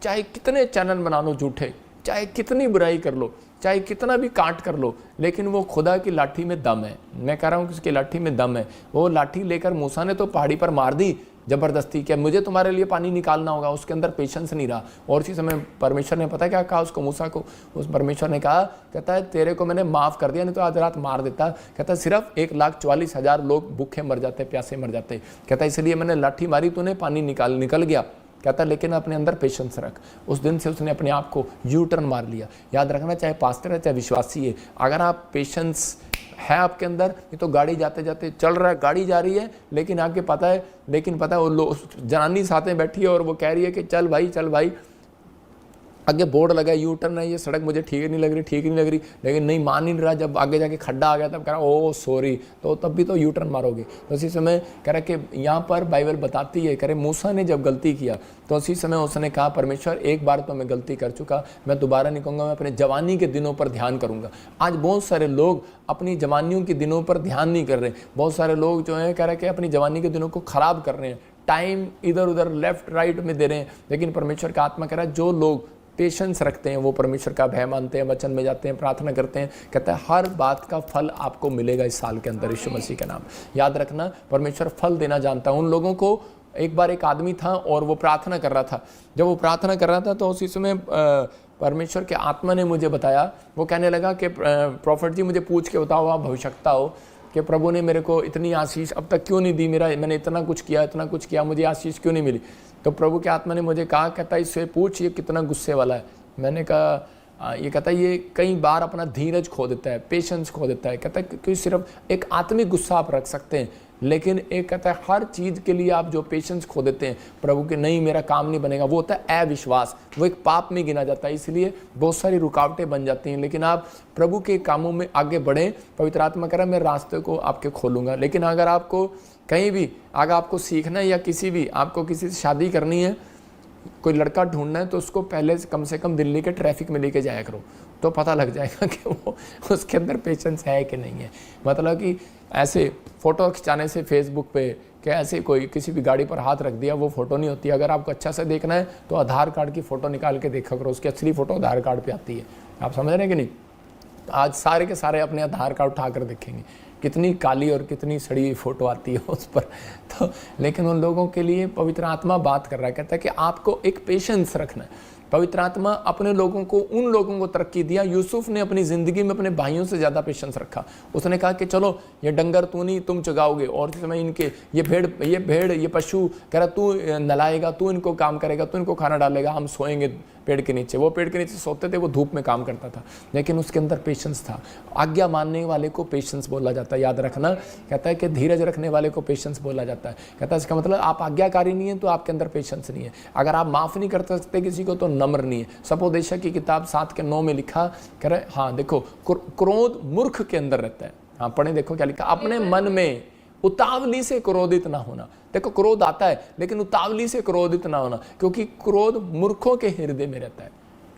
चाहे कितने चैनल बना लो झूठे, चाहे कितनी बुराई कर लो, चाहे कितना भी काट कर लो, लेकिन वो खुदा की लाठी में दम है। मैं कह रहा हूँ कि उसकी लाठी में दम है। वो लाठी लेकर मूसा ने तो पहाड़ी पर मार दी जबरदस्ती, क्या मुझे तुम्हारे लिए पानी निकालना होगा। उसके अंदर पेशेंस नहीं रहा। और उसी समय परमेश्वर ने पता क्या कहा उसको, मूसा को? उस परमेश्वर ने कहा, कहता है तेरे को मैंने माफ़ कर दिया, नहीं तो आज रात मार देता। कहता है सिर्फ 1,44,000 लोग भूखे मर जाते, प्यासे मर जाते। कहता है इसलिए मैंने लाठी मारी, तूने पानी निकल गया। कहता लेकिन अपने अंदर पेशेंस रख। उस दिन से उसने अपने आप को यू टर्न मार लिया। याद रखना, चाहे पास्टर है चाहे विश्वासी है, अगर आप पेशेंस है आपके अंदर, ये तो गाड़ी जाते जाते चल रहा है, गाड़ी जा रही है, लेकिन आपके पता है वो लोग, जनानी साथ में बैठी है और वो कह रही है कि चल भाई, आगे बोर्ड लगा यू टर्न है, ये सड़क मुझे ठीक नहीं लग रही, लेकिन नहीं मान नहीं रहा। जब आगे जाके खड्डा आ गया तब कह रहा ओ सॉरी, तो तब भी तो यू टर्न मारोगे। तो उसी समय कह रहा कि यहाँ पर बाइबल बताती है, कह रहे मूसा ने जब गलती किया तो उसी समय उसने कहा परमेश्वर एक बार तो मैं गलती कर चुका, मैं दोबारा नहीं कहूँगा, मैं अपने जवानी के दिनों पर ध्यान करूँगा। आज बहुत सारे लोग अपनी जवानियों के दिनों पर ध्यान नहीं कर रहे। बहुत सारे लोग जो है कह रहे कि अपनी जवानी के दिनों को खराब कर रहे हैं, टाइम इधर उधर लेफ्ट राइट में दे रहे हैं। लेकिन परमेश्वर का आत्मा कह रहा है जो लोग पेशेंस रखते हैं, वो परमेश्वर का भय मानते हैं, वचन में जाते हैं, प्रार्थना करते हैं, कहता है हर बात का फल आपको मिलेगा इस साल के अंदर, यीशु मसीह के नाम। याद रखना, परमेश्वर फल देना जानता है उन लोगों को। एक बार एक आदमी था और वो प्रार्थना कर रहा था। जब वो प्रार्थना कर रहा था तो उसी समय परमेश्वर के आत्मा ने मुझे बताया, वो कहने लगा कि प्रॉफिट जी मुझे पूछ के बताओ, आप भविष्यवक्ता हो, कि प्रभु ने मेरे को इतनी आशीष अब तक क्यों नहीं दी, मैंने इतना कुछ किया, मुझे आशीष क्यों नहीं मिली। तो प्रभु के आत्मा ने मुझे कहा, कहता इससे पूछ ये कितना गुस्से वाला है। मैंने कहा ये कहता ये कई बार अपना धीरज खो देता है, पेशेंस खो देता है। कहता है क्योंकि सिर्फ एक आत्मिक गुस्सा आप रख सकते हैं, लेकिन एक कहता है हर चीज़ के लिए आप जो पेशेंस खो देते हैं, प्रभु के नहीं मेरा काम नहीं बनेगा, वो होता है अविश्वास, वो एक पाप में गिना जाता है। इसलिए बहुत सारी रुकावटें बन जाती हैं। लेकिन आप प्रभु के कामों में आगे बढ़ें, पवित्र आत्मा कह रहा है मैं रास्ते को आपके खोलूँगा। लेकिन अगर आपको कहीं भी अगर आपको सीखना है या आपको किसी से शादी करनी है, कोई लड़का ढूंढना है तो उसको पहले से कम दिल्ली के ट्रैफिक में लेके जाया करो, तो पता लग जाएगा कि वो उसके अंदर पेशेंस है कि नहीं है। मतलब कि ऐसे फ़ोटो खिंचाने से फेसबुक पे कि ऐसे कोई किसी भी गाड़ी पर हाथ रख दिया वो फ़ोटो नहीं होती। अगर आपको अच्छा से देखना है तो आधार कार्ड की फ़ोटो निकाल के देखा करो, उसकी असली फ़ोटो आधार कार्ड पे आती है। आप समझ रहे हैं कि नहीं? आज सारे के सारे अपने आधार कार्ड उठा कर देखेंगे, कितनी काली और कितनी सड़ी हुई फ़ोटो आती है उस पर। तो लेकिन उन लोगों के लिए पवित्र आत्मा बात कर रहा है, कहता है कि आपको एक पेशेंस रखना है। पवित्र आत्मा अपने लोगों को, उन लोगों को तरक्की दिया। यूसुफ ने अपनी ज़िंदगी में अपने भाइयों से ज़्यादा पेशेंस रखा। उसने कहा कि चलो ये डंगर तू नहीं तुम चगाओगे, और इस समय इनके ये भेड़ ये पशु कह रहा तू नलाएगा, तू इनको काम करेगा, तू इनको खाना डालेगा, हम सोएंगे पेड़ के नीचे। वो पेड़ के नीचे सोते थे, वो धूप में काम करता था, लेकिन उसके अंदर पेशेंस था। आज्ञा मानने वाले को पेशेंस बोला जाता है, याद रखना। कहता है कि धीरज रखने वाले को पेशेंस बोला जाता है। कहता है इसका मतलब आप आज्ञाकारी नहीं है तो आपके अंदर पेशेंस नहीं है। अगर आप माफ़ नहीं कर सकते किसी को तो नम्र नहीं है। सपोदेशक की किताब 7:9 में लिखा, कह रहे हाँ देखो, क्रोध मूर्ख के अंदर रहता है। हाँ पढ़े, देखो क्या लिखा, अपने मन में उतावली से क्रोधित ना होना। देखो क्रोध आता है लेकिन उतावली से क्रोधित ना होना, क्योंकि क्रोध मूर्खों के हृदय में रहता है।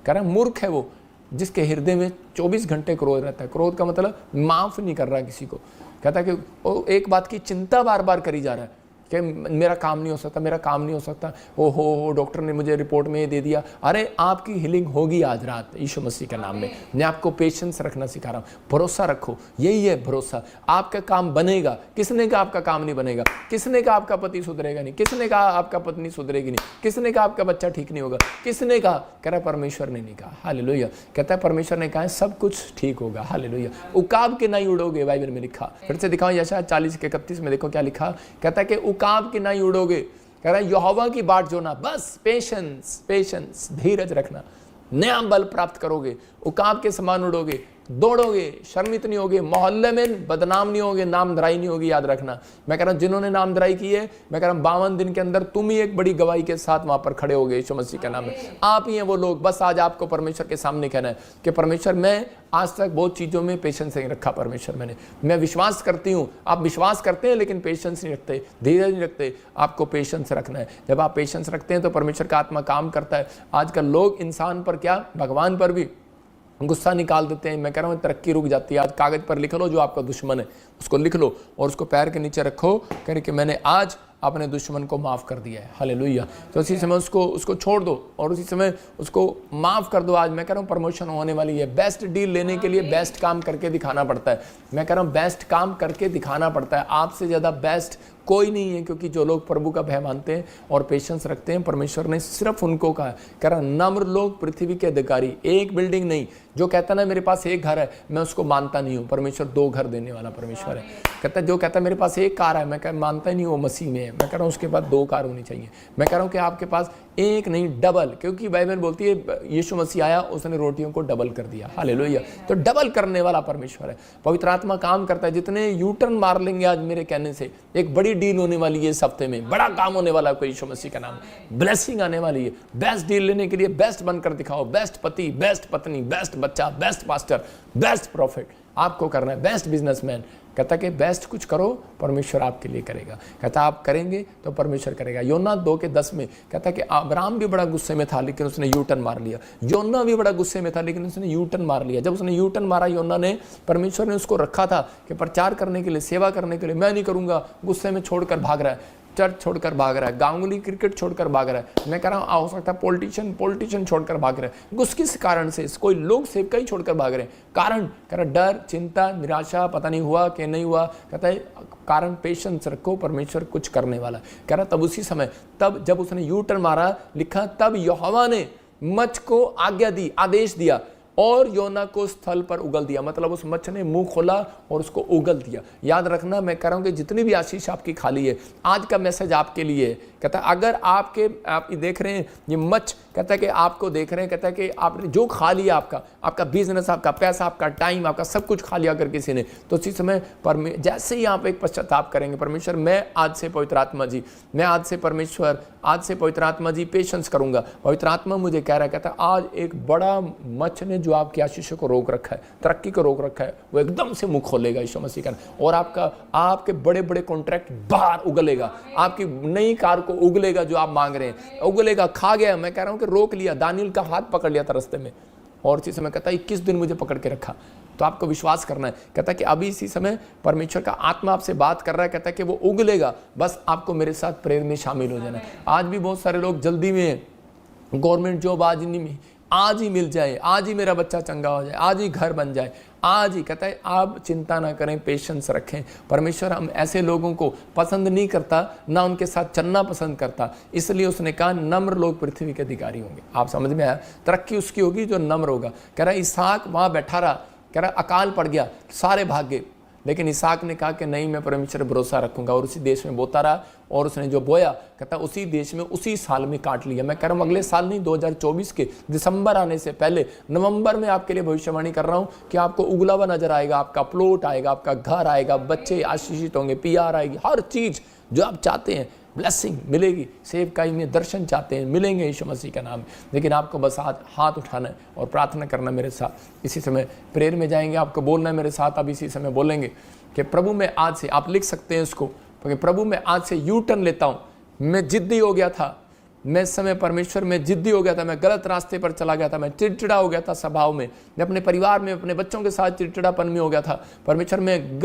कह रहा मूर्ख है वो जिसके हृदय में 24 घंटे क्रोध रहता है। क्रोध का मतलब माफ नहीं कर रहा किसी को। कहता है कि वो एक बात की चिंता बार बार करी जा रहा है कि मेरा काम नहीं हो सकता, मेरा काम नहीं हो सकता, हो डॉक्टर ने मुझे रिपोर्ट में ये दे दिया। अरे आपकी हीलिंग होगी आज रात यीशु मसीह के नाम में। मैं आपको पेशेंस रखना सिखा रहा हूँ, भरोसा रखो, यही है भरोसा। आपका काम बनेगा। किसने कहा आपका काम नहीं बनेगा? किसने कहा आपका पति सुधरेगा नहीं? किसने कहा आपका पत्नी सुधरेगी नहीं? किसने कहा आपका बच्चा ठीक नहीं होगा? किसने कहा? कह रहा परमेश्वर ने नहीं कहा। हालेलुया। कहता है परमेश्वर ने कहा सब कुछ ठीक होगा। हालेलुया। उकाब के नहीं उड़ोगे, बाइबल में लिखा। फिर से दिखाओ यशायाह 40:31 में, देखो क्या लिखा। कहता है कि उकाब की नहीं उड़ोगे। कह रहा है यहोवा की बाट जोना, बस पेशेंस धीरज रखना, नया बल प्राप्त करोगे, उकाब के समान उड़ोगे, दौड़ोगे, शर्मित नहीं होगे, मोहल्ले में बदनाम नहीं होगे, नामधराई नहीं होगी। याद रखना, मैं कह रहा हूं जिन्होंने नामधराई की है, मैं कह रहा हूं 52 दिन के अंदर तुम ही एक बड़ी गवाही के साथ वहां पर खड़े होगे यीशु मसीह के नाम में। आप ही हैं वो लोग। बस आज आपको परमेश्वर के सामने कहना है कि परमेश्वर मैं आज तक बहुत चीजों में पेशेंस नहीं रखा। परमेश्वर मैं विश्वास करती हूँ, आप विश्वास करते हैं लेकिन पेशेंस नहीं रखते, धीरज नहीं रखते। आपको पेशेंस रखना है। जब आप पेशेंस रखते हैं तो परमेश्वर का आत्मा काम करता है। आजकल लोग इंसान पर क्या, भगवान पर भी गुस्सा निकाल देते हैं। मैं कह रहा हूँ तरक्की रुक जाती है। आज कागज पर लिख लो जो आपका दुश्मन है, उसको लिख लो और उसको पैर के नीचे रखो, कह रहे कि मैंने आज अपने दुश्मन को माफ़ कर दिया है। हालेलुया। तो उसी समय उसको छोड़ दो और उसी समय उसको माफ़ कर दो। आज मैं कह रहा हूँ प्रमोशन होने वाली है। बेस्ट डील लेने के लिए बेस्ट काम करके दिखाना पड़ता है। मैं कह रहा हूँ बेस्ट काम करके दिखाना पड़ता है। आपसे ज़्यादा बेस्ट कोई नहीं है, क्योंकि जो लोग प्रभु का भय मानते हैं और पेशेंस रखते हैं, परमेश्वर ने सिर्फ उनको कहा, कह रहा नम्र लोग पृथ्वी के अधिकारी। एक बिल्डिंग नहीं। जो कहता ना मेरे पास एक घर है, मैं उसको मानता नहीं हूँ। परमेश्वर 2 घर देने वाला परमेश्वर है। कहता है जो कहता है मेरे पास एक कार है, मैं मानता ही नहीं, वो मसीह में है। मैं कह रहा हूँ उसके पास 2 कार होनी चाहिए। मैं कह रहा हूँ कि आपके पास एक नहीं, डबल, क्योंकि बाइबल बोलती है यीशु मसीह आया, उसने रोटियों को डबल कर दिया। हालेलुया। तो डबल करने वाला परमेश्वर है। पवित्र आत्मा काम करता है। जितने यूटर्न मार लेंगे आज मेरे कहने से, एक बड़ी डील होने वाली है इस हफ्ते में, बड़ा काम होने वाला है यीशु मसीह का नाम, ब्लेसिंग आने वाली है। बेस्ट डील लेने के लिए बेस्ट बनकर दिखाओ। बेस्ट पति, बेस्ट पत्नी, बेस्ट बच्चा, बेस्ट पास्टर, बेस्ट प्रॉफिट आपको करना है। Best businessman. कहता कि बेस्ट कुछ करो, परमेश्वर आपके लिए करेगा। कहता आप करेंगे तो परमेश्वर करेगा। योना 2:10 में कहता कि अब्राहम भी बड़ा गुस्से में था लेकिन उसने यू टर्न मार लिया। योना भी बड़ा गुस्से में था लेकिन उसने यू टर्न मार लिया। जब उसने यू टर्न मारा योना ने, परमेश्वर ने उसको रखा था कि प्रचार करने के लिए, सेवा करने के लिए। मैं नहीं करूंगा, गुस्से में छोड़कर भाग रहा है, चर्च छोड़कर भाग रहा है, गांगुली क्रिकेट छोड़कर भाग रहा है। मैं कह रहा हूँ हो सकता है पॉलिटिशियन छोड़कर भाग रहे हैं। किस कारण से? कोई लोग सेवका ही छोड़कर भाग रहे हैं। कारण कह रहा डर, चिंता, निराशा, पता नहीं हुआ कि नहीं हुआ। कहता है कारण पेशेंस रखो, परमेश्वर कुछ करने वाला। कह रहा तब उसी समय, तब जब उसने यू टर्न मारा, लिखा तब यहोवा ने मच्छ को आज्ञा दी, आदेश दिया और योना को स्थल पर उगल दिया। मतलब उस मच्छ ने मुंह खोला और उसको उगल दिया। याद रखना, मैं कह रहा हूं कि जितनी भी आशीष आपकी खाली है, आज का मैसेज आपके लिए। कहता है अगर आप देख रहे हैं ये मच्छ, कहता है कि आपको देख रहे हैं, कहता है कि आपने जो खा लिया, आपका बिजनेस, आपका पैसा, आपका टाइम, आपका सब कुछ खा लिया अगर किसी ने, तो उसी समय जैसे ही आप एक पश्चाताप करेंगे, परमेश्वर मैं आज से पवित्र आत्मा जी, मैं आज से परमेश्वर, आज से पवित्र आत्मा जी पेशेंस करूंगा। पवित्र आत्मा मुझे कह रहा है, कहता है आज एक बड़ा मच्छ ने जो आपकी आशीषों को रोक रखा है, तरक्की को रोक रखा है, वो एकदम से मुंह खोलेगा यीशु मसीह का। और आपके बड़े बड़े कॉन्ट्रैक्ट बाहर उगलेगा, आपकी नई कार को उगलेगा जो आप मांग रहे हैं, उगलेगा। खा गया, मैं कह रहा हूँ कि रोक लिया, दानियल का हाथ पकड़ लिया था रास्ते में, और इसी समय कहता है 21 दिन मुझे पकड़ के रखा। तो आपको विश्वास करना है। कहता है कि अभी इसी समय परमेश्वर का आत्मा आपसे बात कर रहा है, कहता है कि वो उगलेगा, बस आपको मेरे साथ प्रेयर में शामिल हो जाना है। आज भी बहुत सारे लोग जल्दी में गवर्नमेंट जॉब आज ही मिल जाए, आज ही मेरा बच्चा चंगा हो जाए, आज ही घर बन जाए, आज ही। कहता है आप चिंता ना करें, पेशेंस रखें। परमेश्वर हम ऐसे लोगों को पसंद नहीं करता, ना उनके साथ चलना पसंद करता, इसलिए उसने कहा नम्र लोग पृथ्वी के अधिकारी होंगे। आप समझ में आया? तरक्की उसकी होगी जो नम्र होगा। कह रहा है इसहाक वहाँ बैठा रहा, कह रहा अकाल पड़ गया, सारे भाग गए, लेकिन इसहाक ने कहा कि नहीं, मैं परमेश्वर पर भरोसा रखूंगा, और उसी देश में बोता रहा, और उसने जो बोया कहता उसी देश में उसी साल में काट लिया। मैं कह रहा हूँ अगले साल नहीं, 2024 के दिसंबर आने से पहले नवंबर में आपके लिए भविष्यवाणी कर रहा हूँ कि आपको उगला हुआ नजर आएगा, आपका प्लॉट आएगा, आपका घर आएगा, बच्चे आशीषित होंगे, PR आएगी, हर चीज जो आप चाहते हैं ब्लेसिंग मिलेगी। सेवकाई में दर्शन चाहते हैं, मिलेंगे यीशु मसीह का नाम। लेकिन आपको बस हाथ उठाना है और प्रार्थना करना मेरे साथ। इसी समय प्रेयर में जाएंगे, आपको बोलना है मेरे साथ। अब इसी समय बोलेंगे कि प्रभु मैं आज से, आप लिख सकते हैं इसको, क्योंकि प्रभु मैं आज से यू टर्न लेता हूँ। मैं जिद्दी हो गया था, मैं इस समय परमेश्वर में जिद्दी हो गया था, मैं गलत रास्ते पर चला गया था, मैं चिड़चिड़ा हो गया था स्वभाव में, मैं अपने परिवार में, अपने बच्चों के साथ चिड़चिड़ापन में हो गया था। परमेश्वर में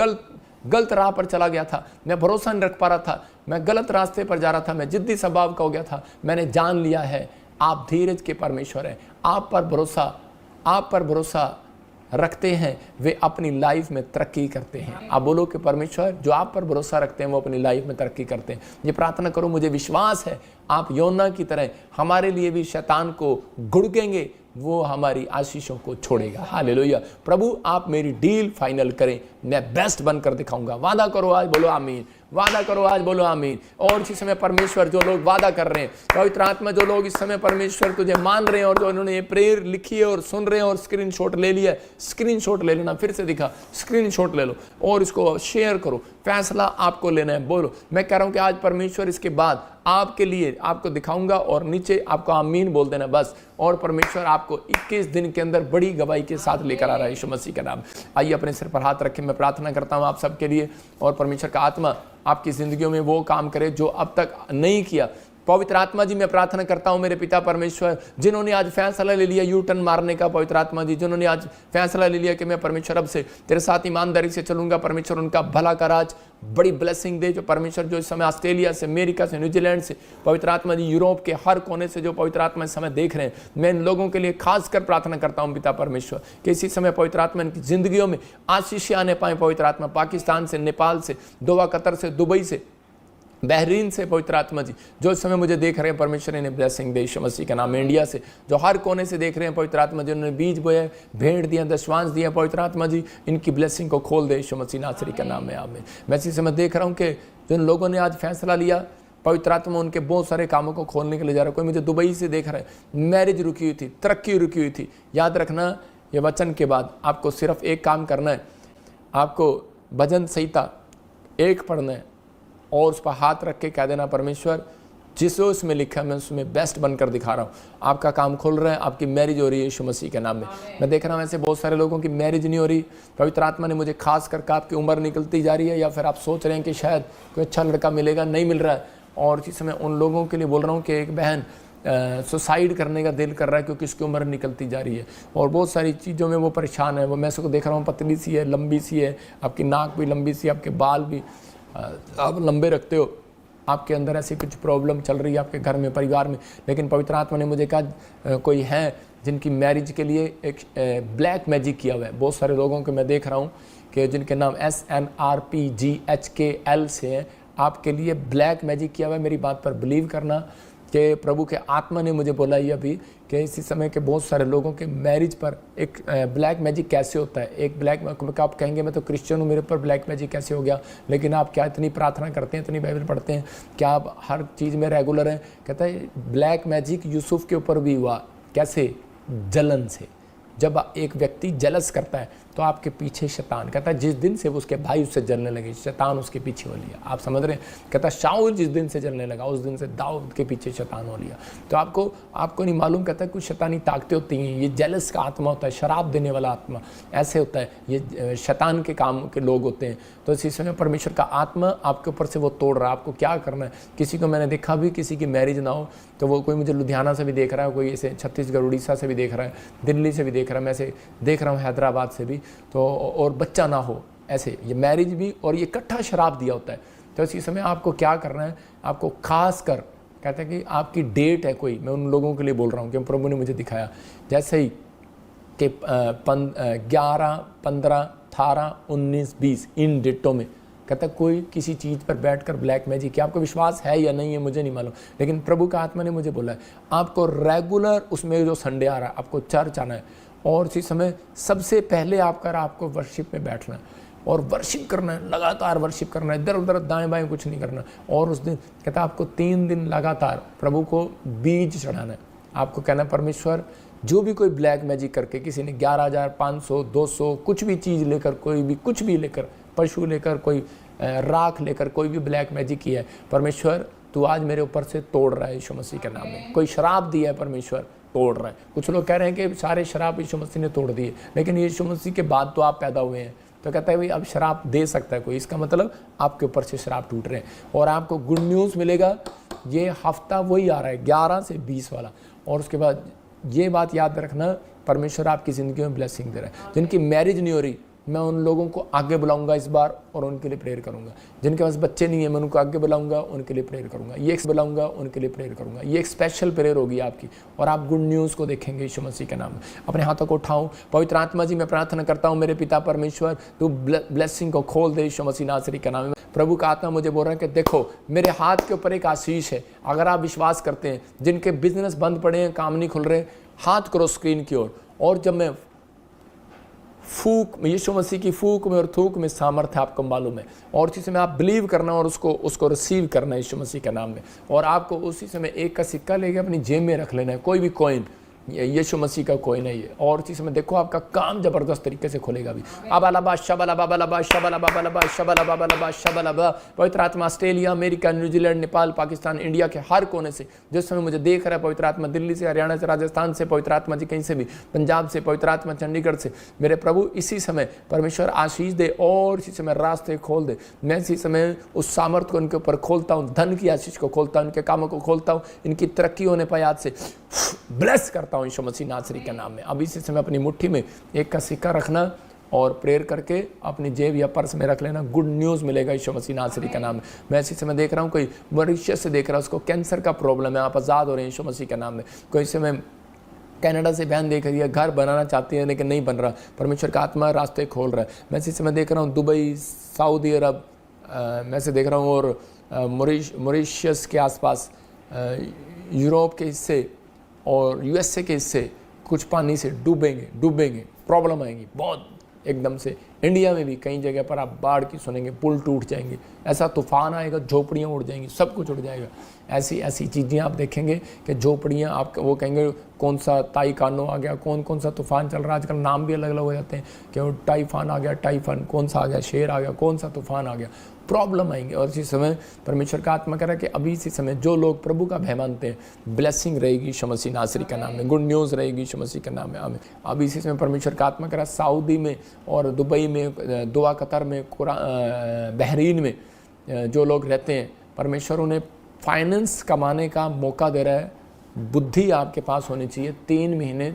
गलत राह पर चला गया था, मैं भरोसा नहीं रख पा रहा था, मैं गलत रास्ते पर जा रहा था, मैं जिद्दी स्वभाव का हो गया था। मैंने जान लिया है आप धीरज के परमेश्वर हैं, आप पर भरोसा रखते हैं वे अपनी लाइफ में तरक्की करते हैं। आप बोलो कि परमेश्वर जो आप पर भरोसा रखते हैं वो अपनी लाइफ में तरक्की करते हैं। ये प्रार्थना करो, मुझे विश्वास है आप योना की तरह हमारे लिए भी शैतान को घुड़केंगे, वो हमारी आशीषों को छोड़ेगा। हालेलुया। प्रभु आप मेरी डील फाइनल करें, मैं बेस्ट बनकर दिखाऊंगा। वादा करो आज, बोलो आमीन। वादा करो आज, बोलो आमीन। और इसी समय परमेश्वर जो लोग वादा कर रहे हैं, पवित्र आत्मा जो लोग इस समय परमेश्वर तुझे मान रहे हैं और जो इन्होंने ये प्रेयर लिखी है और सुन रहे हैं और स्क्रीनशॉट ले लिया, स्क्रीनशॉट ले लेना, फिर से दिखा, स्क्रीनशॉट ले लो और इसको शेयर करो। फैसला आपको लेना है। बोलो, मैं कह रहा हूं कि आज परमेश्वर इसके बाद आपके लिए आपको दिखाऊंगा, और नीचे आपको आमीन बोल देना बस। और परमेश्वर आपको 21 दिन के अंदर बड़ी गवाही के साथ लेकर आ रहा है यीशु मसीह का नाम। आइए अपने सिर पर हाथ रखें। मैं प्रार्थना करता हूं आप सबके लिए, और परमेश्वर का आत्मा आपकी जिंदगियों में वो काम करे जो अब तक नहीं किया। पवित्र आत्मा जी मैं प्रार्थना करता हूं मेरे पिता परमेश्वर, जिन्होंने आज फैसला ले लिया यू टर्न मारने का, पवित्र आत्मा जी जिन्होंने आज फैसला ले लिया कि मैं परमेश्वर अब से तेरे साथ ईमानदारी से चलूंगा, परमेश्वर उनका भला का राज बड़ी ब्लेसिंग दे। जो परमेश्वर जो इस समय ऑस्ट्रेलिया से, अमेरिका से, न्यूजीलैंड से, पवित्र आत्मा जी यूरोप के हर कोने से जो पवित्र आत्मा इस समय देख रहे हैं, मैं इन लोगों के लिए खासकर प्रार्थना करता हूं पिता परमेश्वर कि इसी समय पवित्र आत्मा इनकी जिंदगियों में आशीष आने पाए। पवित्र आत्मा पाकिस्तान से, नेपाल से, दोहा, कतर से, दुबई से, बहरीन से, पवित्र आत्मा जी जो इस समय मुझे देख रहे हैं, परमेश्वर इन्हें ब्लेसिंग दे यीशु मसीह का नाम। इंडिया से जो हर कोने से देख रहे हैं, पवित्र आत्मा जी उन्होंने बीज बोया, भेंट दिया, दशवांश दिया, पवित्र आत्मा जी इनकी ब्लेसिंग को खोल दे यीशु मसीह नासरी का नाम है, आमीन। मैं इसी समय देख रहा हूँ कि जिन लोगों ने आज फैसला लिया, पवित्र आत्मा उनके बहुत सारे कामों को खोलने के लिए जा रहा है। कोई मुझे दुबई से देख रहा है, मैरिज रुकी हुई थी, तरक्की रुकी हुई थी। याद रखना, ये वचन के बाद आपको सिर्फ एक काम करना है, आपको भजन संहिता 1 पढ़ना है और उस पर हाथ रख के कह देना परमेश्वर जिसो इसमें लिखा है मैं उसमें बेस्ट बनकर दिखा रहा हूँ। आपका काम खुल रहा है, आपकी मैरिज हो रही है यीशु मसीह के नाम में। मैं देख रहा हूँ ऐसे बहुत सारे लोगों की मैरिज नहीं हो रही। पवित्र आत्मा ने मुझे खास करके आपकी उम्र निकलती जा रही है, या फिर आप सोच रहे हैं कि शायद कोई अच्छा लड़का मिलेगा, नहीं मिल रहा है। और इसी समय उन लोगों के लिए बोल रहा हूँ कि एक बहन सुसाइड करने का दिल कर रहा है क्योंकि इसकी उम्र निकलती जा रही है, और बहुत सारी चीज़ों में वो परेशान है। वो मैं उसको देख रहा हूँ, पतली सी है, लंबी सी है, आपकी नाक भी लंबी सी है, आपके बाल भी आप लंबे रखते हो, आपके अंदर ऐसी कुछ प्रॉब्लम चल रही है आपके घर में, परिवार में। लेकिन पवित्र आत्मा ने मुझे कहा कोई है जिनकी मैरिज के लिए एक ब्लैक मैजिक किया हुआ है। बहुत सारे लोगों को मैं देख रहा हूँ कि जिनके नाम SNRPGHKL से है, आपके लिए ब्लैक मैजिक किया हुआ है। मेरी बात पर बिलीव करना कि प्रभु के आत्मा ने मुझे बोला ये अभी कि इसी समय के बहुत सारे लोगों के मैरिज पर एक ब्लैक मैजिक कैसे होता है। एक ब्लैक, आप कहेंगे मैं तो क्रिश्चियन हूँ, मेरे ऊपर ब्लैक मैजिक कैसे हो गया। लेकिन आप क्या इतनी प्रार्थना करते हैं, इतनी बाइबल पढ़ते हैं, क्या आप हर चीज़ में रेगुलर हैं? कहता है ब्लैक मैजिक यूसुफ के ऊपर भी हुआ। कैसे? जलन से। जब एक व्यक्ति जलस करता है तो आपके पीछे शैतान, कहता है जिस दिन से वो उसके भाई उससे जलने लगे, शैतान उसके पीछे हो लिया। आप समझ रहे हैं? कहता है शाऊल जिस दिन से जलने लगा उस दिन से दाऊद के पीछे शैतान हो लिया। तो आपको नहीं मालूम, कहता है कुछ शैतानी ताकतें होती हैं, ये जेलस का आत्मा होता है, शराब देने वाला आत्मा ऐसे होता है, ये शैतान के काम के लोग होते हैं। तो इसी समय परमेश्वर का आत्मा आपके ऊपर से वो तोड़ रहा है। आपको क्या करना है? किसी को मैंने देखा भी, किसी की मैरिज ना हो तो वो कोई मुझे लुधियाना से भी देख रहा है, कोई ऐसे छत्तीसगढ़ उड़ीसा से भी देख रहा है, दिल्ली से भी देख रहा है, मैं ऐसे देख रहा हूँ हैदराबाद से भी, तो और बच्चा ना हो, ऐसे ये मैरिज भी और ये इकट्ठा शराब दिया होता है। तो इसी समय आपको क्या करना है? आपको खास कर कहते हैं कि आपकी डेट है कोई, मैं उन लोगों के लिए बोल रहा हूँ कि प्रभु ने मुझे दिखाया, जैसे ही कि 11, 15, 18, 19, 20 इन डेटों में कहता है कोई किसी चीज़ पर बैठकर ब्लैक मैजिक किया। आपको विश्वास है या नहीं है मुझे नहीं मालूम, लेकिन प्रभु का आत्मा ने मुझे बोला है आपको रेगुलर उसमें जो संडे आ रहा है आपको चर्च आना है, और इसी समय सबसे पहले आपको वर्शिप में बैठना है और वर्शिप करना है, लगातार वर्शिप करना है, इधर उधर दाएं बाएं कुछ नहीं करना। और उस दिन कहता है आपको 3 दिन लगातार प्रभु को बीज चढ़ाना है। आपको कहना है परमेश्वर जो भी कोई ब्लैक मैजिक करके, किसी ने 11,500, 200 कुछ भी चीज़ लेकर, कोई भी कुछ भी लेकर, पशु लेकर, कोई राख लेकर, कोई भी ब्लैक मैजिक किया है, परमेश्वर तू आज मेरे ऊपर से तोड़ रहा है यीशु मसीह के नाम में। कोई शराब दिया है परमेश्वर तोड़ रहा है। कुछ लोग कह रहे हैं कि सारे शराब यीशु मसीह ने तोड़ दिए, लेकिन यीशु मसीह के बाद तो आप पैदा हुए हैं। तो कहता है भाई अब शराब दे सकता है कोई, इसका मतलब आपके ऊपर से शराब टूट रहे हैं। और आपको गुड न्यूज़ मिलेगा, ये हफ्ता वही आ रहा है 11 से 20 वाला। और उसके बाद ये बात याद रखना, परमेश्वर आपकी ज़िंदगी में ब्लेसिंग दे रहा है। जिनकी मैरिज नहीं हो रही, मैं उन लोगों को आगे बुलाऊंगा इस बार और उनके लिए प्रेयर करूंगा। जिनके पास बच्चे नहीं है, मैं उनको आगे बुलाऊंगा, उनके लिए प्रेयर करूंगा। ये बुलाऊंगा, उनके लिए प्रेयर करूंगा। ये एक स्पेशल प्रेयर होगी आपकी, और आप गुड न्यूज़ को देखेंगे यीशु मसीह के नाम में। अपने हाथों को उठाऊं। पवित्र आत्मा जी, मैं प्रार्थना करता हूँ मेरे पिता परमेश्वर, तू ब्लेसिंग को खोल दे यीशु मसीह नासरी के नाम में। प्रभु का आत्मा मुझे बोल रहा है कि देखो मेरे हाथ के ऊपर एक आशीष है। अगर आप विश्वास करते हैं, जिनके बिजनेस बंद पड़े हैं, काम नहीं खुल रहे, हाथ करो स्क्रीन की ओर। और जब मैं फूक, यीशु मसीह की फूक में और थूक में सामर्थ्य आपको मालूम है, और उसी समय आप बिलीव करना और उसको रिसीव करना है यीशु मसीह के नाम में। और आपको उसी समय एक का सिक्का लेके अपनी जेब में रख लेना है, कोई भी कॉइन, यीशु मसीह का कोई नहीं है। और इसी समय देखो आपका काम जबरदस्त तरीके से खुलेगा भी। अबालबा शबला बाबा शबला बाबा शबला बाबा शबला। पवित्र आत्मा Australia, America, New Zealand, Nepal, Pakistan, India के हर कोने से जिस समय मुझे देख रहा है, पवित्र आत्मा दिल्ली से, हरियाणा से, राजस्थान से, पवित्र आत्मा जी कहीं से भी, पंजाब से, पवित्र आत्मा चंडीगढ़ से, मेरे प्रभु इसी समय परमेश्वर आशीष दे और इसी समय रास्ते खोल दे। मैं इसी समय उस सामर्थ्य को उनके ऊपर खोलता हूँ, धन की आशीष को खोलता हूँ, इनके कामों को खोलता हूँ, इनकी तरक्की होने पर याद से ब्लेस करता हूँ यीशु मसीह नासरी के नाम में। अब इसी समय अपनी मुट्ठी में एक का सिक्का रखना और प्रेयर करके अपनी जेब या पर्स में रख लेना। गुड न्यूज़ मिलेगा यीशु मसीह नासरी का नाम में। मैं इसी समय देख रहा हूँ कोई मॉरिशस से देख रहा है, उसको कैंसर का प्रॉब्लम है, आप आज़ाद हो रहे हैं यीशु मसीह के नाम में। कोई समय कनाडा से बहन देख रही है, घर बनाना चाहती है लेकिन नहीं बन रहा, परमेश्वर का आत्मा रास्ते खोल रहा है। मैं इसी समय देख रहा हूँ दुबई, सऊदी अरब, मैं से देख रहा हूँ, और मॉरिशस के आसपास, यूरोप के हिस्से और यूएसए के हिस्से कुछ पानी से डूबेंगे, प्रॉब्लम आएंगी बहुत एकदम से। इंडिया में भी कई जगह पर आप बाढ़ की सुनेंगे, पुल टूट जाएंगे, ऐसा तूफान आएगा, झोपड़ियाँ उड़ जाएंगी, सब कुछ उड़ जाएगा। ऐसी चीज़ें आप देखेंगे कि झोपड़ियाँ, आप वो कहेंगे कौन सा ताइकानो आ गया, कौन सा तूफान चल रहा है। आजकल नाम भी अलग अलग हो जाते हैं कि वो टाइफान आ गया, टाइफान कौन सा आ गया, शेर आ गया, कौन सा तूफान आ गया, प्रॉब्लम आएंगे। और इसी समय परमेश्वर का आत्मा कह रहा है कि अभी इसी समय जो लोग प्रभु का भय मानते हैं, ब्लेसिंग रहेगी यीशु मसीह नासरी का नाम में, गुड न्यूज़ रहेगी यीशु मसीह का नाम में। आमीन। अभी इसी समय परमेश्वर का आत्मा कह रहा है सऊदी में और दुबई में, दुआ कतर में, बहरीन में जो लोग रहते हैं, परमेश्वर उन्हें फाइनेंस कमाने का मौका दे रहा है। बुद्धि आपके पास होनी चाहिए, 3 महीने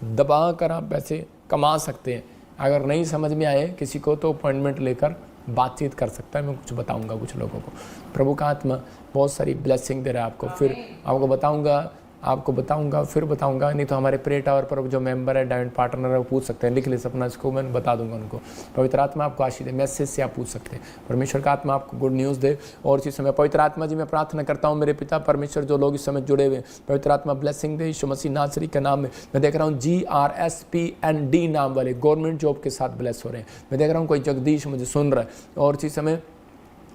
दबा कर आप पैसे कमा सकते हैं। अगर नहीं समझ में आए किसी को तो अपॉइंटमेंट लेकर बातचीत कर सकता है। मैं कुछ बताऊंगा कुछ लोगों को, प्रभु का आत्मा बहुत सारी ब्लेसिंग दे रहा है आपको। फिर आपको बताऊंगा, फिर बताऊंगा। नहीं तो हमारे प्रे टावर पर जो मेंबर है, डायमंड पार्टनर है, वो पूछ सकते हैं, लिख ले सपना, इसको मैं बता दूंगा उनको। पवित्र आत्मा आपको आशीष दे, मैसेज से आप पूछ सकते हैं। परमेश्वर का आत्मा आपको गुड न्यूज़ दे। और इसी समय पवित्र आत्मा जी, मैं प्रार्थना करता हूँ मेरे पिता परमेश्वर, जो लोग इस समय जुड़े हुए, पवित्र आत्मा ब्लेसिंग दे यीशु मसीह नासरी के नाम में। मैं देख रहा हूँ GRSPND नाम वाले गवर्नमेंट जॉब के साथ ब्लेस हो रहे हैं। मैं देख रहा हूँ कोई जगदीश मुझे सुन रहा है। और इसी समय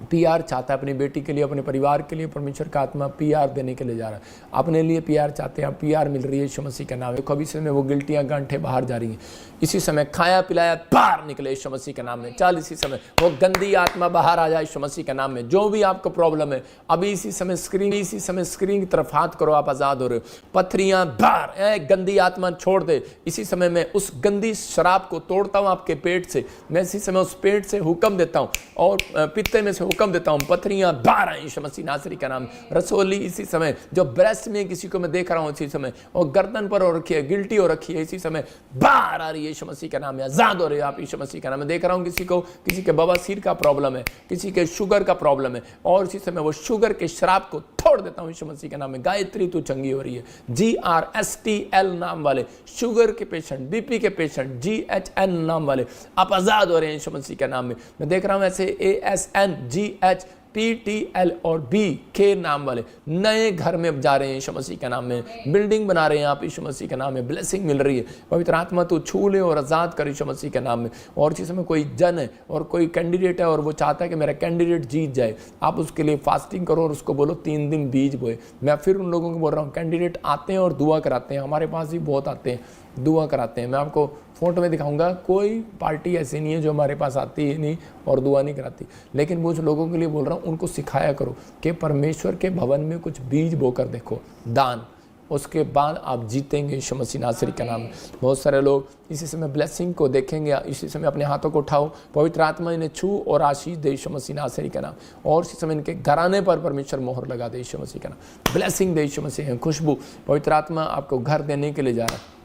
पीआर चाहता है अपनी बेटी के लिए, अपने परिवार के लिए। परमेश्वर का आत्मा पीआर देने के लिए जा रहा है। अपने लिए पीआर चाहते हैं, पीआर मिल रही है यीशु मसीह का नाम। देखो अभी समय वो गिल्टियाँ गांठें बाहर जा रही हैं। इसी समय खाया पिलाया बाहर निकले यीशु मसीह के नाम में। चल इसी समय वो गंदी आत्मा बाहर आ जाए यीशु मसीह के नाम में। जो भी आपको प्रॉब्लम है अभी इसी समय स्क्रीन की तरफ हाथ करो, आप आजाद हो रहे हो। पथरियां बाहर, गंदी आत्मा छोड़ दे। इसी समय मैं उस गंदी शराब को तोड़ता हूं आपके पेट से। मैं इसी समय उस पेट से हुक्म देता हूं और पित्ते में से हुक्म देता हूं, पथरियां बाहर आए यीशु मसीह नासरी का नाम। रसोली इसी समय जो ब्रेस्ट में किसी को मैं देख रहा हूं इसी समय, और गर्दन पर हो रखी है, गिल्टी हो रखी है, इसी समय बाहर आ रही है यीशु मसीह का नाम में। आजाद हो रहे हो आप यीशु मसीह का नाम में। देख रहा हूं किसी के बवासीर का प्रॉब्लम है, किसी के शुगर का प्रॉब्लम है, और इसी समय वो शुगर के शराब को तोड़ देता हूं यीशु मसीह के नाम में। गायत्री तू चंगी हो रही है। GRSTL नाम वाले शुगर के पेशेंट, BP के पेशेंट, GHN नाम वाले आप आजाद हो रहे हैं यीशु मसीह के नाम में। मैं देख रहा हूं ऐसे ASN GH PTL और BK नाम वाले नए घर में जा रहे हैं यीशु मसीह के नाम में। बिल्डिंग बना रहे हैं आप यीशु मसीह के नाम में। ब्लेसिंग मिल रही है। पवित्र आत्मा तू छू ले और आजाद कर यीशु मसीह के नाम में। और इसी समय कोई जन है और कोई कैंडिडेट है और वो चाहता है कि मेरा कैंडिडेट जीत जाए, आप उसके लिए फास्टिंग करो और उसको बोलो 3 दिन बीज बोए। मैं फिर उन लोगों को बोल रहा हूँ, कैंडिडेट आते हैं और दुआ कराते हैं। हमारे पास भी बहुत आते हैं, दुआ कराते हैं। मैं आपको फोटो में दिखाऊंगा, कोई पार्टी ऐसी नहीं है जो हमारे पास आती ही नहीं और दुआ नहीं कराती। लेकिन वो जो लोगों के लिए बोल रहा हूँ, उनको सिखाया करो कि परमेश्वर के भवन में कुछ बीज बोकर देखो, दान, उसके बाद आप जीतेंगे यीशु मसीह नासरी का नाम। बहुत सारे लोग इसी समय ब्लेसिंग को देखेंगे। इसी समय अपने हाथों को उठाओ, पवित्र आत्मा इन्हें छू और आशीष दे यीशु मसीह नासरी का नाम। और इसी समय इनके घराने पर परमेश्वर मोहर लगा दे यीशु मसीह का नाम। ब्लेसिंग दे यीशु मसीह। खुशबू, पवित्र आत्मा आपको घर देने के लिए जा रहा है।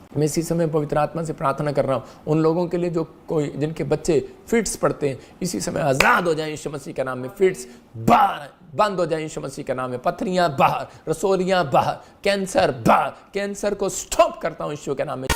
मैं इसी समय पवित्र आत्मा से प्रार्थना कर रहा हूँ उन लोगों के लिए जो कोई जिनके बच्चे फिट्स पड़ते हैं, इसी समय आज़ाद हो जाए यीशु मसीह के नाम में। फिट्स बाहर बंद हो जाए यीशु मसीह के नाम में। पथरियाँ बाहर, रसोलियाँ बाहर, कैंसर बाहर, कैंसर को स्टॉप करता हूँ यीशु के नाम में।